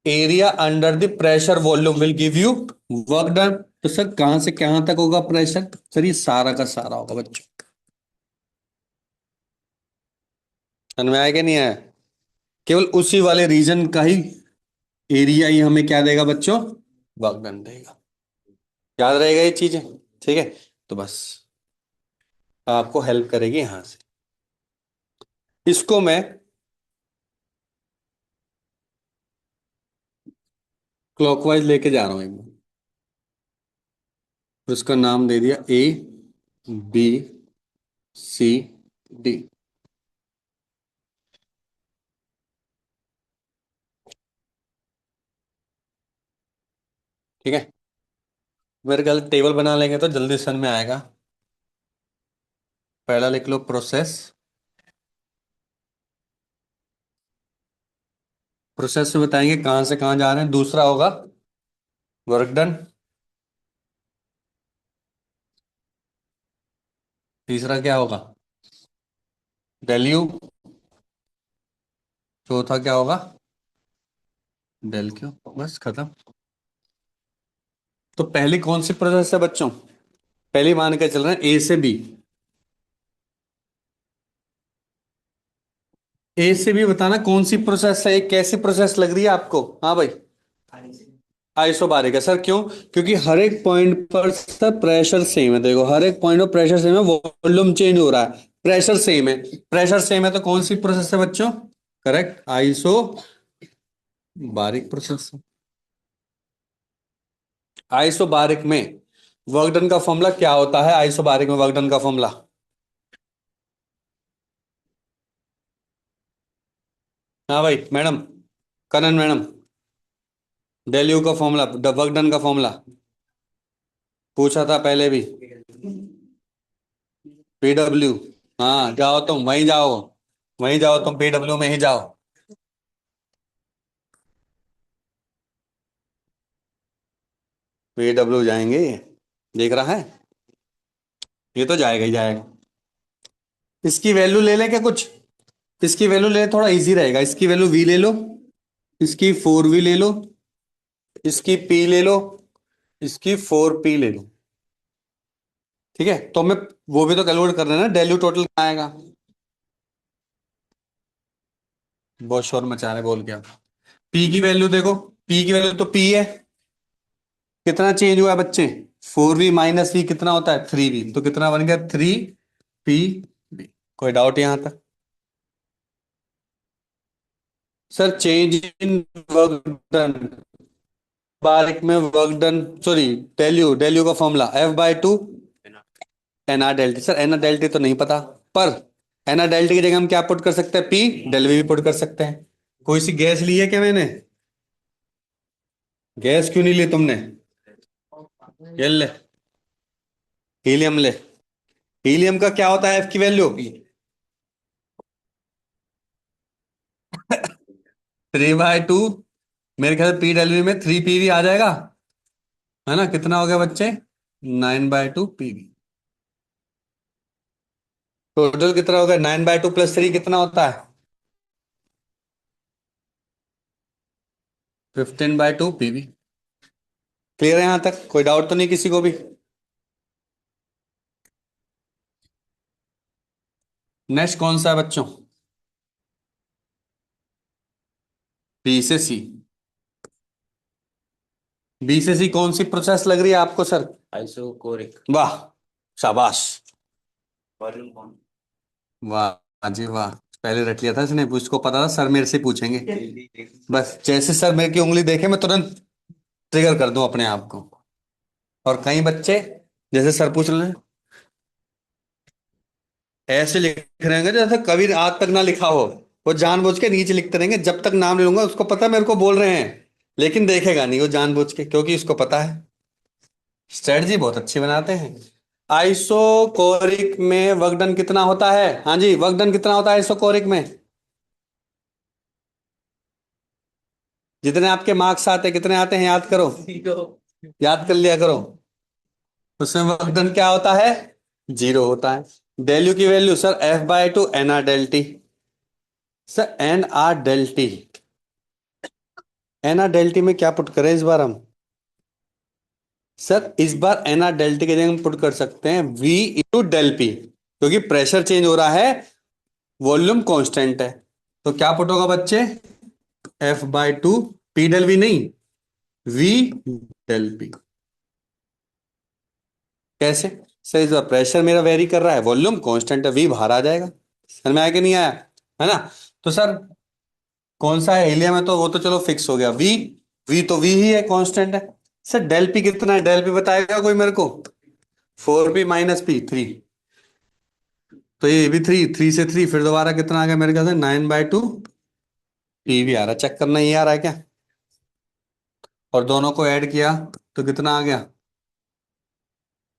area under the pressure volume will give you work done. तो सर कहां से कहां तक होगा प्रेशर? सर ये सारा का सारा होगा बच्चों। समझ में आया कि नहीं आया? केवल उसी वाले रीजन का ही एरिया ही हमें क्या देगा बच्चों? वर्क डन देगा। याद रहेगा ये चीजें? ठीक है, तो बस आपको हेल्प करेगी यहां से। इसको मैं क्लॉकवाइज लेके जा रहा हूं एक बार। उसका नाम दे दिया ए बी सी डी। ठीक है, मेरे ख्याल टेबल बना लेंगे तो जल्दी समझ में आएगा। पहला लिख लो प्रोसेस। प्रोसेस से बताएंगे कहां से कहां जा रहे हैं। दूसरा होगा वर्क डन। तीसरा क्या होगा? डेल्यू। चौथा क्या होगा? Del Q. बस खत्म। तो पहली कौन सी प्रोसेस है बच्चों? पहली मान के चल रहे हैं ए से बी। ए से बी बताना कौन सी प्रोसेस है, एक कैसी प्रोसेस लग रही है आपको? हाँ भाई, आइसोबारिक है सर। क्यों? क्योंकि हर एक पॉइंट पर सर प्रेशर सेम है। देखो हर एक पॉइंट पर प्रेशर सेम है, वॉल्यूम चेंज हो रहा है, प्रेशर सेम है। प्रेशर सेम है तो कौन सी प्रोसेस है बच्चों? करेक्ट, आइसो बारिक प्रोसेस। आइसोबारिक में वर्क डन का फॉर्मूला क्या होता है? आइसोबारिक में वर्क डन का फॉर्मूला, हाँ भाई madam, Kanan madam, del U का फॉर्मूला, वर्क डन का फॉर्मूला पूछा था पहले भी। पीडब्ल्यू। हाँ जाओ तुम वहीं जाओ, वहीं जाओ तुम, पीडब्ल्यू में ही जाओ। पीडब्ल्यू जाएंगे, देख रहा है, ये तो जाएगा ही जाएगा। इसकी वैल्यू ले लें क्या कुछ? इसकी वैल्यू ले, थोड़ा इजी रहेगा। इसकी वैल्यू वी ले लो, इसकी फोर वी ले लो, इसकी पी ले लो, इसकी फोर पी ले लो। ठीक है, तो हमें वो भी तो कैलकुलेट कर रहे हैं ना, डेल्यू टोटल क्या आएगा। बहुत शोर मचा रहे बोल के आप। पी की वैल्यू देखो, पी की वैल्यू तो पी है, कितना चेंज हुआ है बच्चे? फोर वी माइनस वी कितना होता है? Three V. तो कितना बन गया? Three P V. कोई डाउट यहां तक? Sir change in work done, baric में work done, sorry del U, del U का formula F by two N R del T. Sir N R del T तो नहीं पता, पर एन आर डेल्टी की जगह हम क्या पुट कर सकते हैं? पी डेल वी भी पुट कर सकते हैं। कोई सी गैस ली है क्या मैंने? गैस क्यों नहीं ली तुमने? ये ले, हीलियम ले। हीलियम का क्या होता है एफ की वैल्यू? थ्री बाय टू, मेरे ख्याल पी डेल वी में थ्री पी वी आ जाएगा, है ना? कितना हो गया बच्चे? Nine by two P V. Total कितना हो गया? Nine by two plus three कितना होता है? Fifteen by two P V. Clear है यहां तक? कोई डाउट तो नहीं किसी को भी? नेक्स्ट कौन सा है बच्चों? बी से सी। बी से सी कौन सी प्रोसेस लग रही है आपको सर? आइसोकोरिक। वाह, शाबाश, वॉल्यूम कौन? वाह जी वाह। पहले रट लिया था इसने, उसको पता था सर मेरे से पूछेंगे। बस जैसे सर मेरे की उंगली देखे मैं तुरंत ट्रिगर कर दूं अपने आप को। और कई बच्चे जैसे सर पूछ रहे हैं ऐसे लिख रहे हैं जैसे कभी आज तक ना लिखा हो। वो जानबूझ के नीचे लिखते रहेंगे, जब तक नाम ले लूंगा उसको पता है मेरे को बोल रहे हैं, लेकिन देखेगा नहीं वो जानबूझ के, क्योंकि उसको पता है। स्ट्रेटजी बहुत अच्छी बनाते हैं। आइसोकोरिक में वर्क डन कितना होता है? हाँ जी, वर्क डन कितना होता है आइसोकोरिक में? जितने आपके मार्क्स आते हैं, कितने आते हैं याद करो? याद कर लिया करो। उसमें वर्क डन क्या होता है, 0 होता है। डेल यू की value sir F/2 NR del T. Sir NR del T, NR del T में क्या पुट करें इस बार हम? सर इस बार NR डेल टी के जगह हम पुट कर सकते हैं V इंटू डेल पी, क्योंकि प्रेशर चेंज हो रहा है, वॉल्यूम कांस्टेंट है। तो क्या पुट होगा बच्चे, F/2 P डेल V नहीं, V डेल पी। कैसे? सर इस बार प्रेशर मेरा वेरी कर रहा है, वॉल्यूम कांस्टेंट है, V बाहर आ जाएगा। समझ में आया कि नहीं आया? है ना? तो सर कौन सा है, हीलियम है तो वो तो चलो फिक्स हो गया, V तो V ही है, कांस्टेंट है। सर डेल पी कितना है, डेल पी बताएगा कोई मेरे को? 4P minus P, 3। तो ये भी 3 से 3, फिर दोबारा कितना आ गया मेरे ख्याल से 9/2 पी भी आ रहा है। चेक करना, ये आ रहा है क्या? और दोनों को ऐड किया तो कितना आ गया,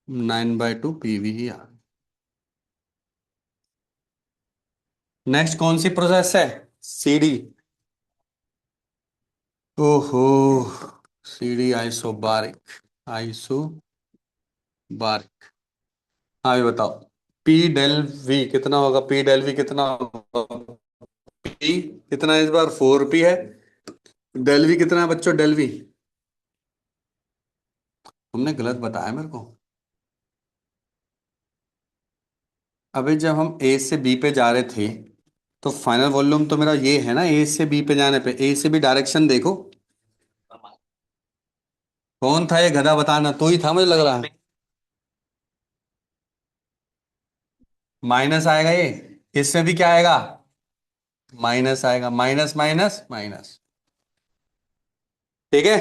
9/2 पी भी ही आ रहा है। नेक्स्ट कौन सी प्रोसेस है, CD। ओहो, CD आइसोबारिक, आइसोबारिक। हाँ ये बताओ, P डेल V कितना होगा, P डेल V कितना होगा? P कितना है इस बार, 4P है। डेल V कितना है बच्चों, डेल V? तुमने गलत बताया मेरे को। अभी जब हम A से B पे जा रहे थे, तो फाइनल वॉल्यूम तो मेरा ये है ना, A से B पे जाने पे, A से B डायरेक्शन देखो। कौन था ये गधा, बताना, तो ही था मुझे लग रहा है। माइनस आएगा ये, इसमें भी क्या आएगा, माइनस आएगा, माइनस माइनस माइनस। ठीक है,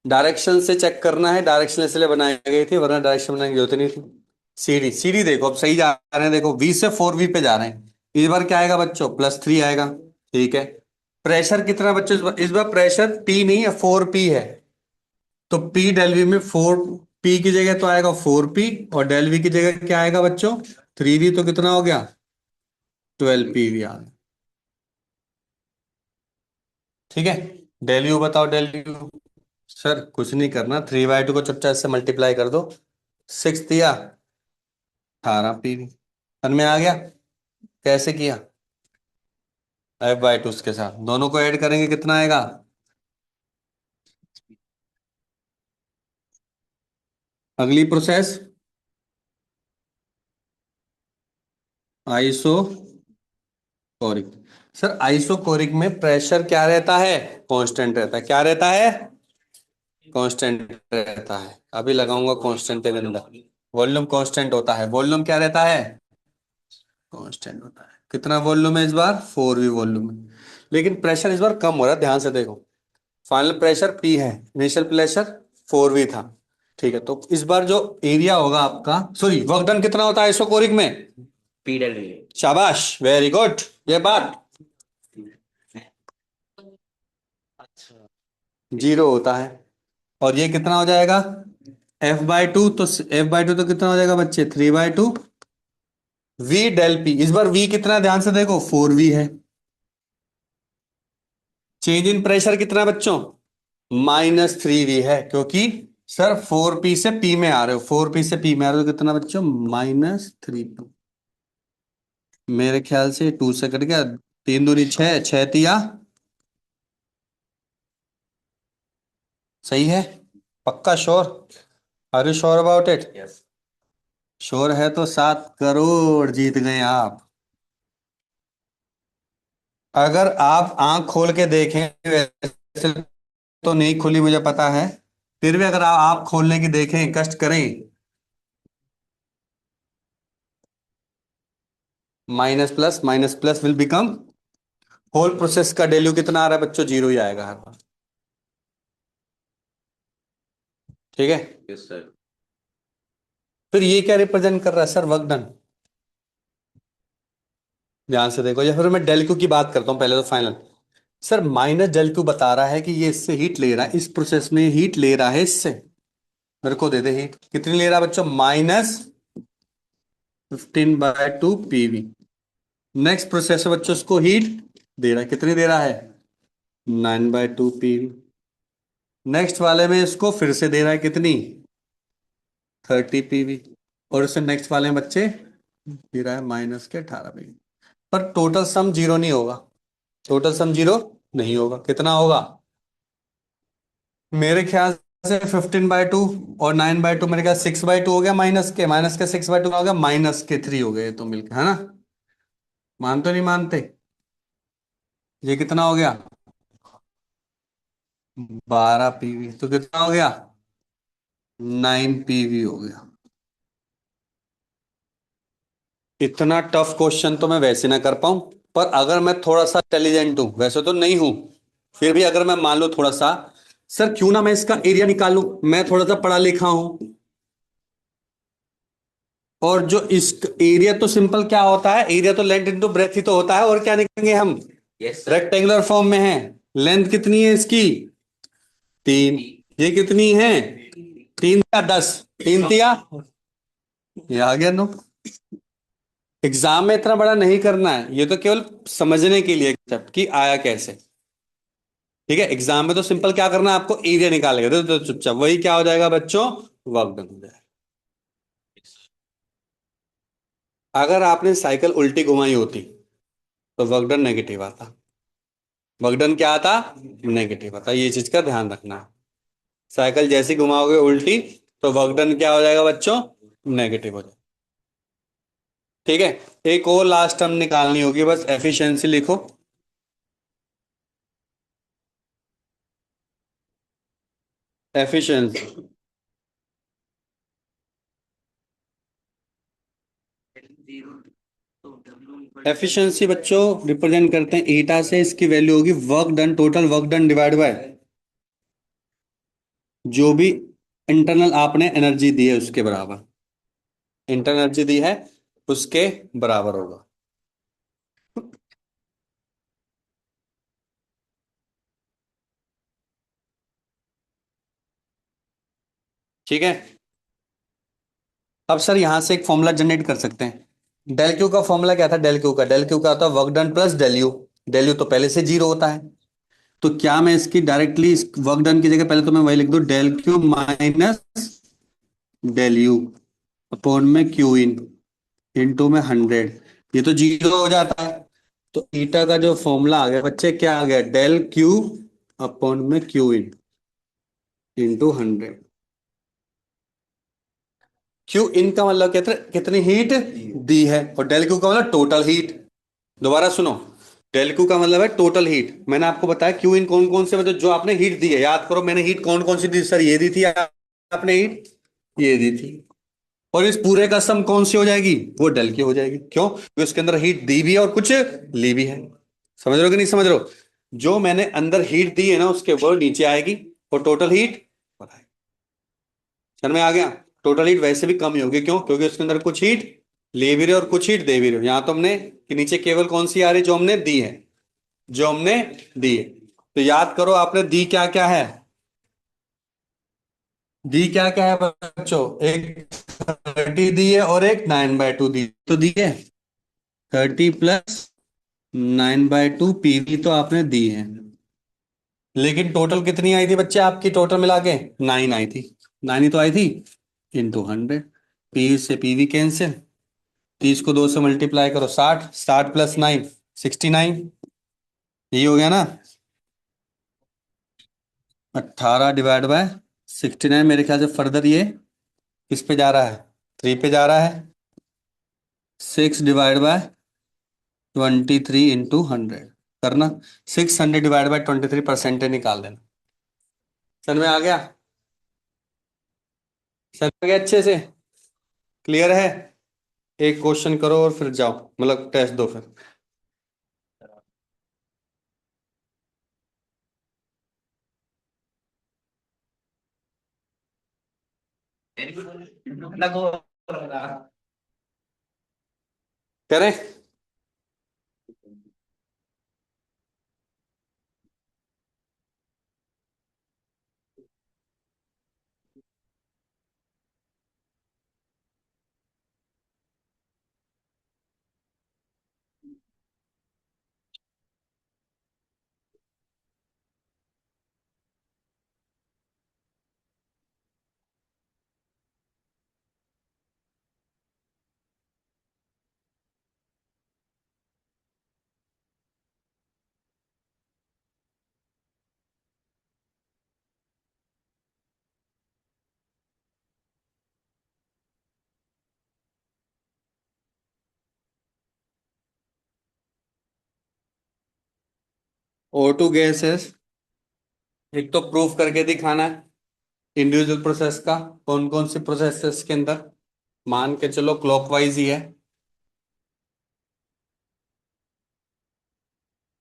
डायरेक्शन से चेक करना है, डायरेक्शन इसलिए बनाई गई थी, वरना डायरेक्शन बनाने की जरूरत नहीं थी। सीडी देखो, अब सही जा रहे हैं, देखो V से 4V पे जा रहे हैं। इस बार क्या आएगा बच्चों, +3 आएगा। ठीक है, प्रेशर कितना बच्चों इस बार प्रेशर P नहीं है, 4P है। तो P डेल V में 4P की जगह तो आएगा 4P, और डेल V की जगह क्या आएगा बच्चों, 3V। तो कितना हो गया, 12PV आ गया। ठीक है, डेल यू बताओ, डेल यू। सर कुछ नहीं करना, 3/2 को चुपचाप से मल्टीप्लाई कर दो, 6 दिया, 18PV। समझ में आ गया कैसे किया? F/2 उसके साथ दोनों को ऐड करेंगे कितना आएगा, अगली प्रोसेस आइसोकोरिक। सर आइसोकोरिक में प्रेशर क्या रहता है, कांस्टेंट रहता है। क्या रहता है, कांस्टेंट रहता है। अभी लगाऊंगा कांस्टेंट के अंदर, वॉल्यूम कांस्टेंट होता है। वॉल्यूम क्या रहता है, कांस्टेंट होता है। कितना वॉल्यूम है इस बार, 4V वॉल्यूम है। लेकिन प्रेशर इस बार कम हो रहा है, ध्यान से देखो। फाइनल प्रेशर P है, इनिशियल प्रेशर 4V था। ठीक है, तो इस बार जो एरिया होगा आपका, सॉरी वर्क डन कितना होता है आइसोकोरिक में, P डेल V। शाबाश, वेरी गुड। ये बात अच्छा। 0 होता है। और ये कितना हो जाएगा, F/2। तो F/2 तो कितना हो जाएगा बच्चे, 3/2 V डेल P। इस बार V कितना है, ध्यान से देखो, 4V है। चेंज इन प्रेशर कितना है बच्चों, -3V है, क्योंकि सर 4P से P में आ रहे हो, 4P से P में आ रहे हो, तो कितना बच्चों, -3P। मेरे ख्याल से 2 से कट गया, 3 दूनी 6, 6 तिया, सही है? पक्का sure, are you sure about it? Yes. Sure है तो 7 करोड़ जीत गए आप। अगर आप आंख खोल के देखें, वैसे तो नहीं खुली मुझे पता है, फिर भी अगर आप आंख खोलने की देखें, कष्ट करें, minus plus will become, whole process का डेल्यू कितना आ रहा है बच्चों, 0 ही आएगा हर बार। ठीक है, यस सर। फिर ये क्या रिप्रेजेंट कर रहा है सर, वर्क डन। ध्यान से देखो, या फिर मैं डेल क्यू की बात करता हूं पहले, तो फाइनल सर -डेल क्यू बता रहा है कि ये इससे हीट ले रहा है, इस प्रोसेस में हीट ले रहा है इससे। मेरे को दे दे हीट, कितनी ले रहा है बच्चों, -15/2 PV। नेक्स्ट प्रोसेस है बच्चों, उसको हीट दे रहा है, कितनी दे रहा है, 9/2 PV। नेक्स्ट वाले में इसको फिर से दे रहा है कितनी, 30 PV, और इससे नेक्स्ट वाले में बच्चे दे रहा है माइनस के 18 PV। पर टोटल सम जीरो नहीं होगा, टोटल सम जीरो नहीं होगा, कितना होगा मेरे ख्याल से 15/2 और 9/2, मेरे ख्याल 6/2 हो गया, माइनस के 6/2 हो गया, -3 हो गए तो मिलकर, है ना। मानते नहीं मानते, ये कितना हो गया 12 PV, तो कितना हो गया 9 PV हो गया। इतना टफ क्वेश्चन तो मैं वैसे ना कर पाऊं, पर अगर मैं थोड़ा सा इंटेलिजेंट हूं, वैसे तो नहीं हूं, फिर भी अगर मैं मान लो थोड़ा सा, सर क्यों ना मैं इसका एरिया निकाल लूं, मैं थोड़ा सा पढ़ा लिखा हूं। और जो इस एरिया तो सिंपल क्या होता है, एरिया तो लेंथ इंटू ब्रेथ ही तो होता है, और क्या निकालेंगे हम, यस सर। रेक्टेंगुलर फॉर्म में है। लेंथ कितनी है इसकी 3, ये कितनी है 3 या 10, 3 या, ये आ गया नो। एग्जाम में इतना बड़ा नहीं करना है, ये तो केवल समझने के लिए concept कि आया कैसे। ठीक है, एग्जाम में तो सिंपल क्या करना है, आपको एरिया निकालेगा तो चुपचाप वही क्या हो जाएगा बच्चों, वर्क डन हो जाएगा। अगर आपने साइकिल उल्टी घुमाई होती तो वर्क डन नेगेटिव आता, वर्क डन क्या आता, नेगेटिव आता, ये चीज का ध्यान रखना है। साइकिल जैसी घुमाओगे उल्टी तो वर्क डन क्या हो जाएगा बच्चों, नेगेटिव हो जाएगा। ठीक है, एक और लास्ट टर्म निकालनी होगी, बस एफिशिएंसी लिखो। एफिशिएंसी, एफिशिएंसी बच्चों रिप्रेजेंट करते हैं ईटा से, इसकी वैल्यू होगी work done, total work done divide by जो भी इंटरनल आपने एनर्जी दी है उसके बराबर, इंटरनल एनर्जी दी है उसके बराबर होगा। ठीक है, अब सर यहां से एक फॉर्मूला जनरेट कर सकते हैं। डेल क्यू का फॉर्मूला क्या था, डेल क्यू का होता है work done plus del U, del U तो पहले से जीरो होता है, तो क्या मैं इसकी डायरेक्टली इस वर्क डन की जगह पहले तो मैं वही लिख दूं, del Q minus del U upon में क्यू इन इंटू में 100, ये तो जीरो हो जाता है। तो ईटा का जो फॉर्मूला आ गया बच्चे, क्या आ गया, डेल क्यू अपॉन में Q in into 100। Q in का मतलब कहते हैं कितनी हीट दी है, और डेल क्यू का मतलब टोटल हीट। दोबारा सुनो, डेल क्यू का मतलब है टोटल हीट, मैंने आपको बताया क्यू इन कौन कौन से, मतलब जो आपने हीट दी है, याद करो मैंने हीट कौन कौन सी दी, सर ये दी थी आपने हीट, ये दी थी। और इस पूरे का सम कौन सी हो जाएगी, वो डेल की हो जाएगी, क्यों, क्योंकि उसके अंदर हीट दी भी है और कुछ ली भी है। समझ रहे हो कि नहीं समझ रहे हो, जो मैंने अंदर हीट दी है ना उसके वो नीचे आएगी, और टोटल हीट बताएगी। समझ में आ गया, टोटल हीट वैसे भी कम ही होगी, क्यों, क्योंकि उसके अंदर कुछ हीट ले भी रहे और कुछ हीट दे भी रहे, यहां तो हमने कि नीचे केवल कौन सी आ रही, जो हमने दी है, जो हमने दी है। तो याद करो आपने दी क्या क्या है, दी क्या क्या है बच्चों, एक 30 दी है और एक 9/2 दी, तो दी है 30 + 9/2 PV तो आपने दी है, लेकिन टोटल कितनी आई थी बच्चे आपकी, टोटल मिला के 9 आई थी, 9 ही तो आई थी, इंटू 100, पी से पीवी कैंसिल, 30 को 2 से मल्टीप्लाई करो 60, 60 + 9 69, यही हो गया ना, 18/69। मेरे ख्याल से फर्दर ये किस पे जा रहा है, 3 पे जा रहा है, 6/23 करना, 600/23 परसेंटेज निकाल देना। समझ में आ गया, समझ में आ गया अच्छे से, क्लियर है। एक क्वेश्चन करो और फिर जाओ, मतलब टेस्ट दो फिर। करें, O2 गैसेस, एक तो प्रूफ करके दिखाना है इंडिविजुअल प्रोसेस का, कौन कौन सी प्रोसेस है इसके अंदर, मान के चलो क्लॉकवाइज ही है।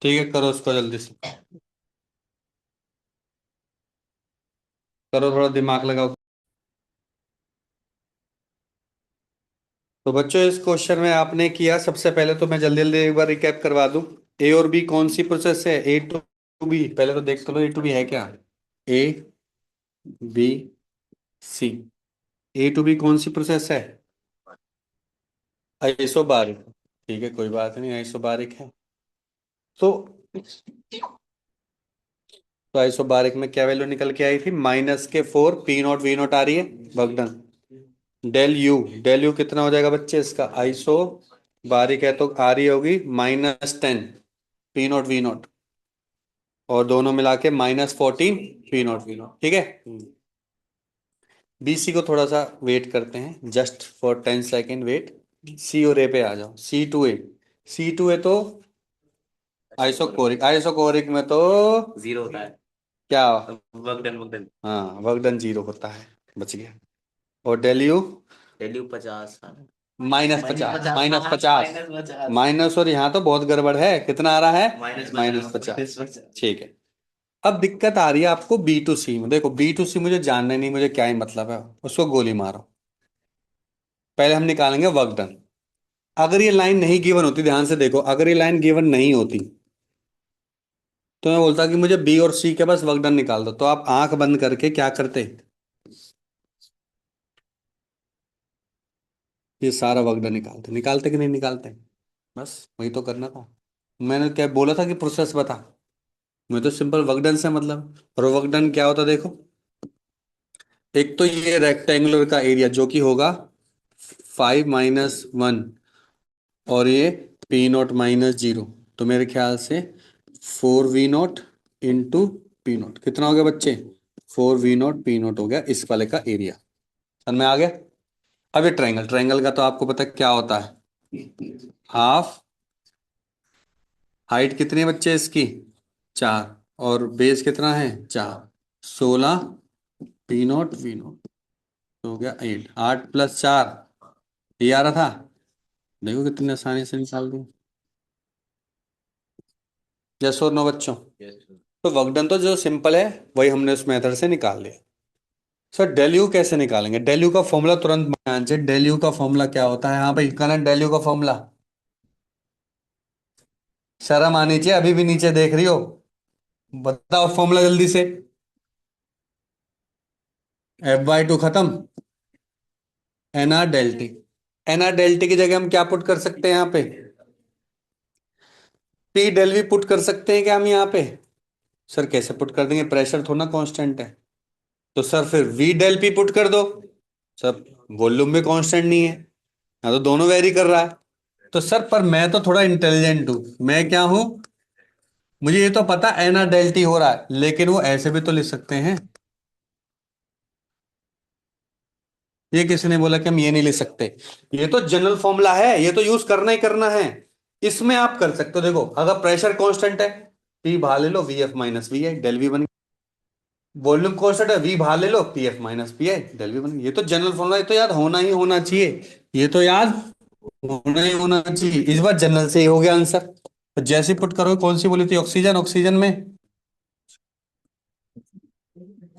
ठीक है, करो उसको जल्दी से, करो, थोड़ा दिमाग लगाओ। तो बच्चों इस क्वेश्चन में आपने किया, सबसे पहले तो मैं जल्दी जल्दी एक बार रिकैप करवा दूं। ए और बी कौन सी प्रोसेस है, ए टू बी, पहले तो देख तो लो ए टू बी है क्या। A B C, A to B कौन सी प्रोसेस है, आइसोबारिक। ठीक है, कोई बात नहीं, आइसोबारिक है। तो आइसोबारिक में क्या वैल्यू निकल के आई थी, -4 पी नॉट वी नॉट आ रही है, भगदन। डेल यू कितना हो जाएगा बच्चे इसका, आइसो बारिक है तो आ रही होगी -10 पी नॉट वी नॉट, और दोनों मिला के -14 पी नॉट वी नॉट। ठीक है, बीसी को थोड़ा सा वेट करते हैं, जस्ट फॉर 10 सेकेंड वेट। सी और ए पे आ जाओ, सी टू ए तो आइसोकोरिक में तो जीरो होता है। क्या, वर्कडन वर्कडन हाँ वर्क डन 0 होता है, बच गया। और डेल्यू वैल्यू 50। -50, -50, -50। माइनस, और यहाँ तो बहुत गड़बड़ है, कितना आ रहा है, -50। -50। ठीक है, अब दिक्कत आ रही है आपको बी टू सी में। देखो बी टू सी मुझे जानना नहीं, मुझे क्या ही मतलब है, उसको गोली मारो। पहले हम निकालेंगे वर्क डन। अगर ये लाइन नहीं गिवन होती, ध्यान से देखो, अगर ये लाइन गिवन नहीं होती तो मैं बोलता कि मुझे बी और सी के बस वर्क डन निकाल दो, तो आप आंख बंद करके क्या करते, ये सारा वर्क डन निकालते, निकालते कि नहीं निकालते, बस वही तो करना था। मैंने क्या बोला था कि प्रोसेस बता, मैं तो सिंपल वर्क डन से मतलब। और वर्क डन क्या होता देखो, एक तो ये रेक्टेंगुलर का एरिया जो कि होगा 5 - 1, और ये P0 - 0, तो मेरे ख्याल से 4V0 इंटू P0 कितना हो गया बच्चे, 4V0 P0 हो गया इस वाले का एरिया। समझ में आ गया। अब ये ट्रायंगल, ट्रायंगल का तो आपको पता है क्या होता है, हाफ, हाइट कितनी है बच्चे इसकी 4, और बेस कितना है 4, 16 P0 V0, तो हो गया 8, 8 + 4, ये आ रहा था। देखो कितनी आसानी से निकाल दूं, यस और नो बच्चों। तो वर्क डन तो जो सिंपल है वही हमने उस मेथड से निकाल लिया। सर डेल यू कैसे निकालेंगे, डेल यू का फॉर्मूला तुरंत ध्यान से, डेल यू का फॉर्मूला क्या होता है, हाँ भाई कनन, डेल यू का फॉर्मूला, शर्म आनी चाहिए, अभी भी नीचे देख रही हो, बताओ फॉर्मूला जल्दी से। F/2 खत्म, NR∆T, NR∆T की जगह हम क्या पुट कर सकते हैं यहाँ पे, P डेल वी पुट कर सकते हैं क्या हम यहाँ पे। सर कैसे पुट कर देंगे, प्रेशर थोड़ा ना कांस्टेंट है, तो सर फिर V डेल P पुट कर दो। सर वॉल्यूम भी कांस्टेंट नहीं है, यहाँ तो दोनों वेरी कर रहा है। तो सर पर मैं तो थोड़ा इंटेलिजेंट हूं, मैं क्या हूं, मुझे ये तो पता NR∆T हो रहा है, लेकिन वो ऐसे भी तो लिख सकते हैं। ये किसने बोला कि हम ये नहीं लिख सकते, ये तो जनरल फॉर्मूला है, ये तो यूज करना ही करना है। इसमें आप कर सकते हो, देखो अगर प्रेशर कांस्टेंट है, P बाहर ले लो, VF - VI डेल वी बन, वॉल्यूम कांस्टेंट है, V बाहर ले लो, PF - PI डेल वी बन, ये तो जनरल फॉर्मूला, ये तो याद होना ही होना चाहिए, ये तो याद होना ही होना चाहिए। इस बार जनरल से ही हो गया आंसर। तो जैसे पुट करो, कौन सी बोली थी, ऑक्सीजन, ऑक्सीजन में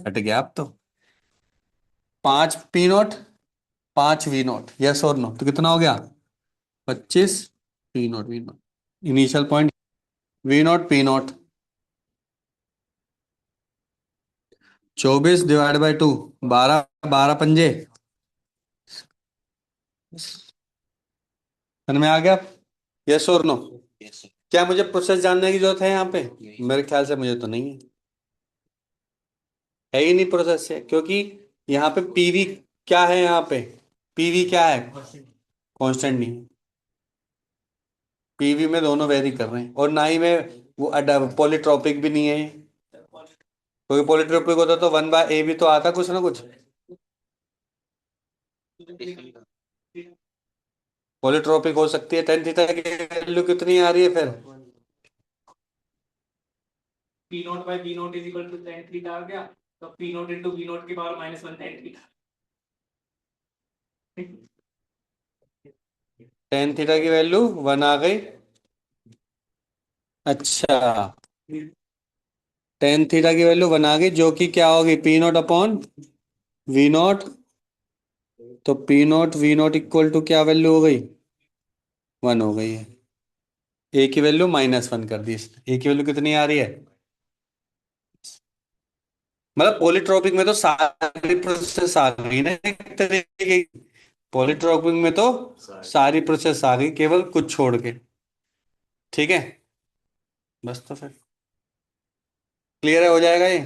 हट गया आप तो, 5 P0 5 V0, यस और नो, तो कितना हो गया 25 P0 V0, initial point V0 P0, 24/2, 12, 12 पंजे, समझ में आ गया, यस और नो। क्या मुझे प्रोसेस जानने की जरूरत है यहाँ पे, मेरे ख्याल से मुझे तो नहीं है ही नहीं प्रोसेस है, क्योंकि यहाँ पे पीवी क्या है, यहाँ पे पीवी क्या है, कांस्टेंट नहीं है, पीवी में दोनों वेरी कर रहे हैं, और ना ही में वो पॉलीट्रॉपिक भी नहीं है, क्योंकि पॉलीट्रॉपिक होता तो 1/A भी तो आता कुछ ना कुछ, पॉलीट्रॉपिक हो सकती है। टेन थीटा की वैल्यू कितनी आ रही है फिर, P naught by B naught is equal to tan theta आ गया, तो P naught into B naught की power -1 tan theta. Tan theta की वैल्यू 1 आ गई। अच्छा, टेन थीटा की वैल्यू 1 आ गई, जो कि क्या होगी, P naught upon V naught. तो P naught V naught equal to क्या वैल्यू हो गई, 1 हो गई है। ए की वैल्यू -1 कर दी इसने। ए की वैल्यू कितनी आ रही है, मतलब पॉलीट्रॉपिक में तो सारी प्रोसेस आ गई ना एक तरीके की। पॉलीट्रॉपिक में तो सारी प्रोसेस आ गई, केवल कुछ छोड़ के। ठीक है, बस तो फिर क्लियर है, हो जाएगा ये।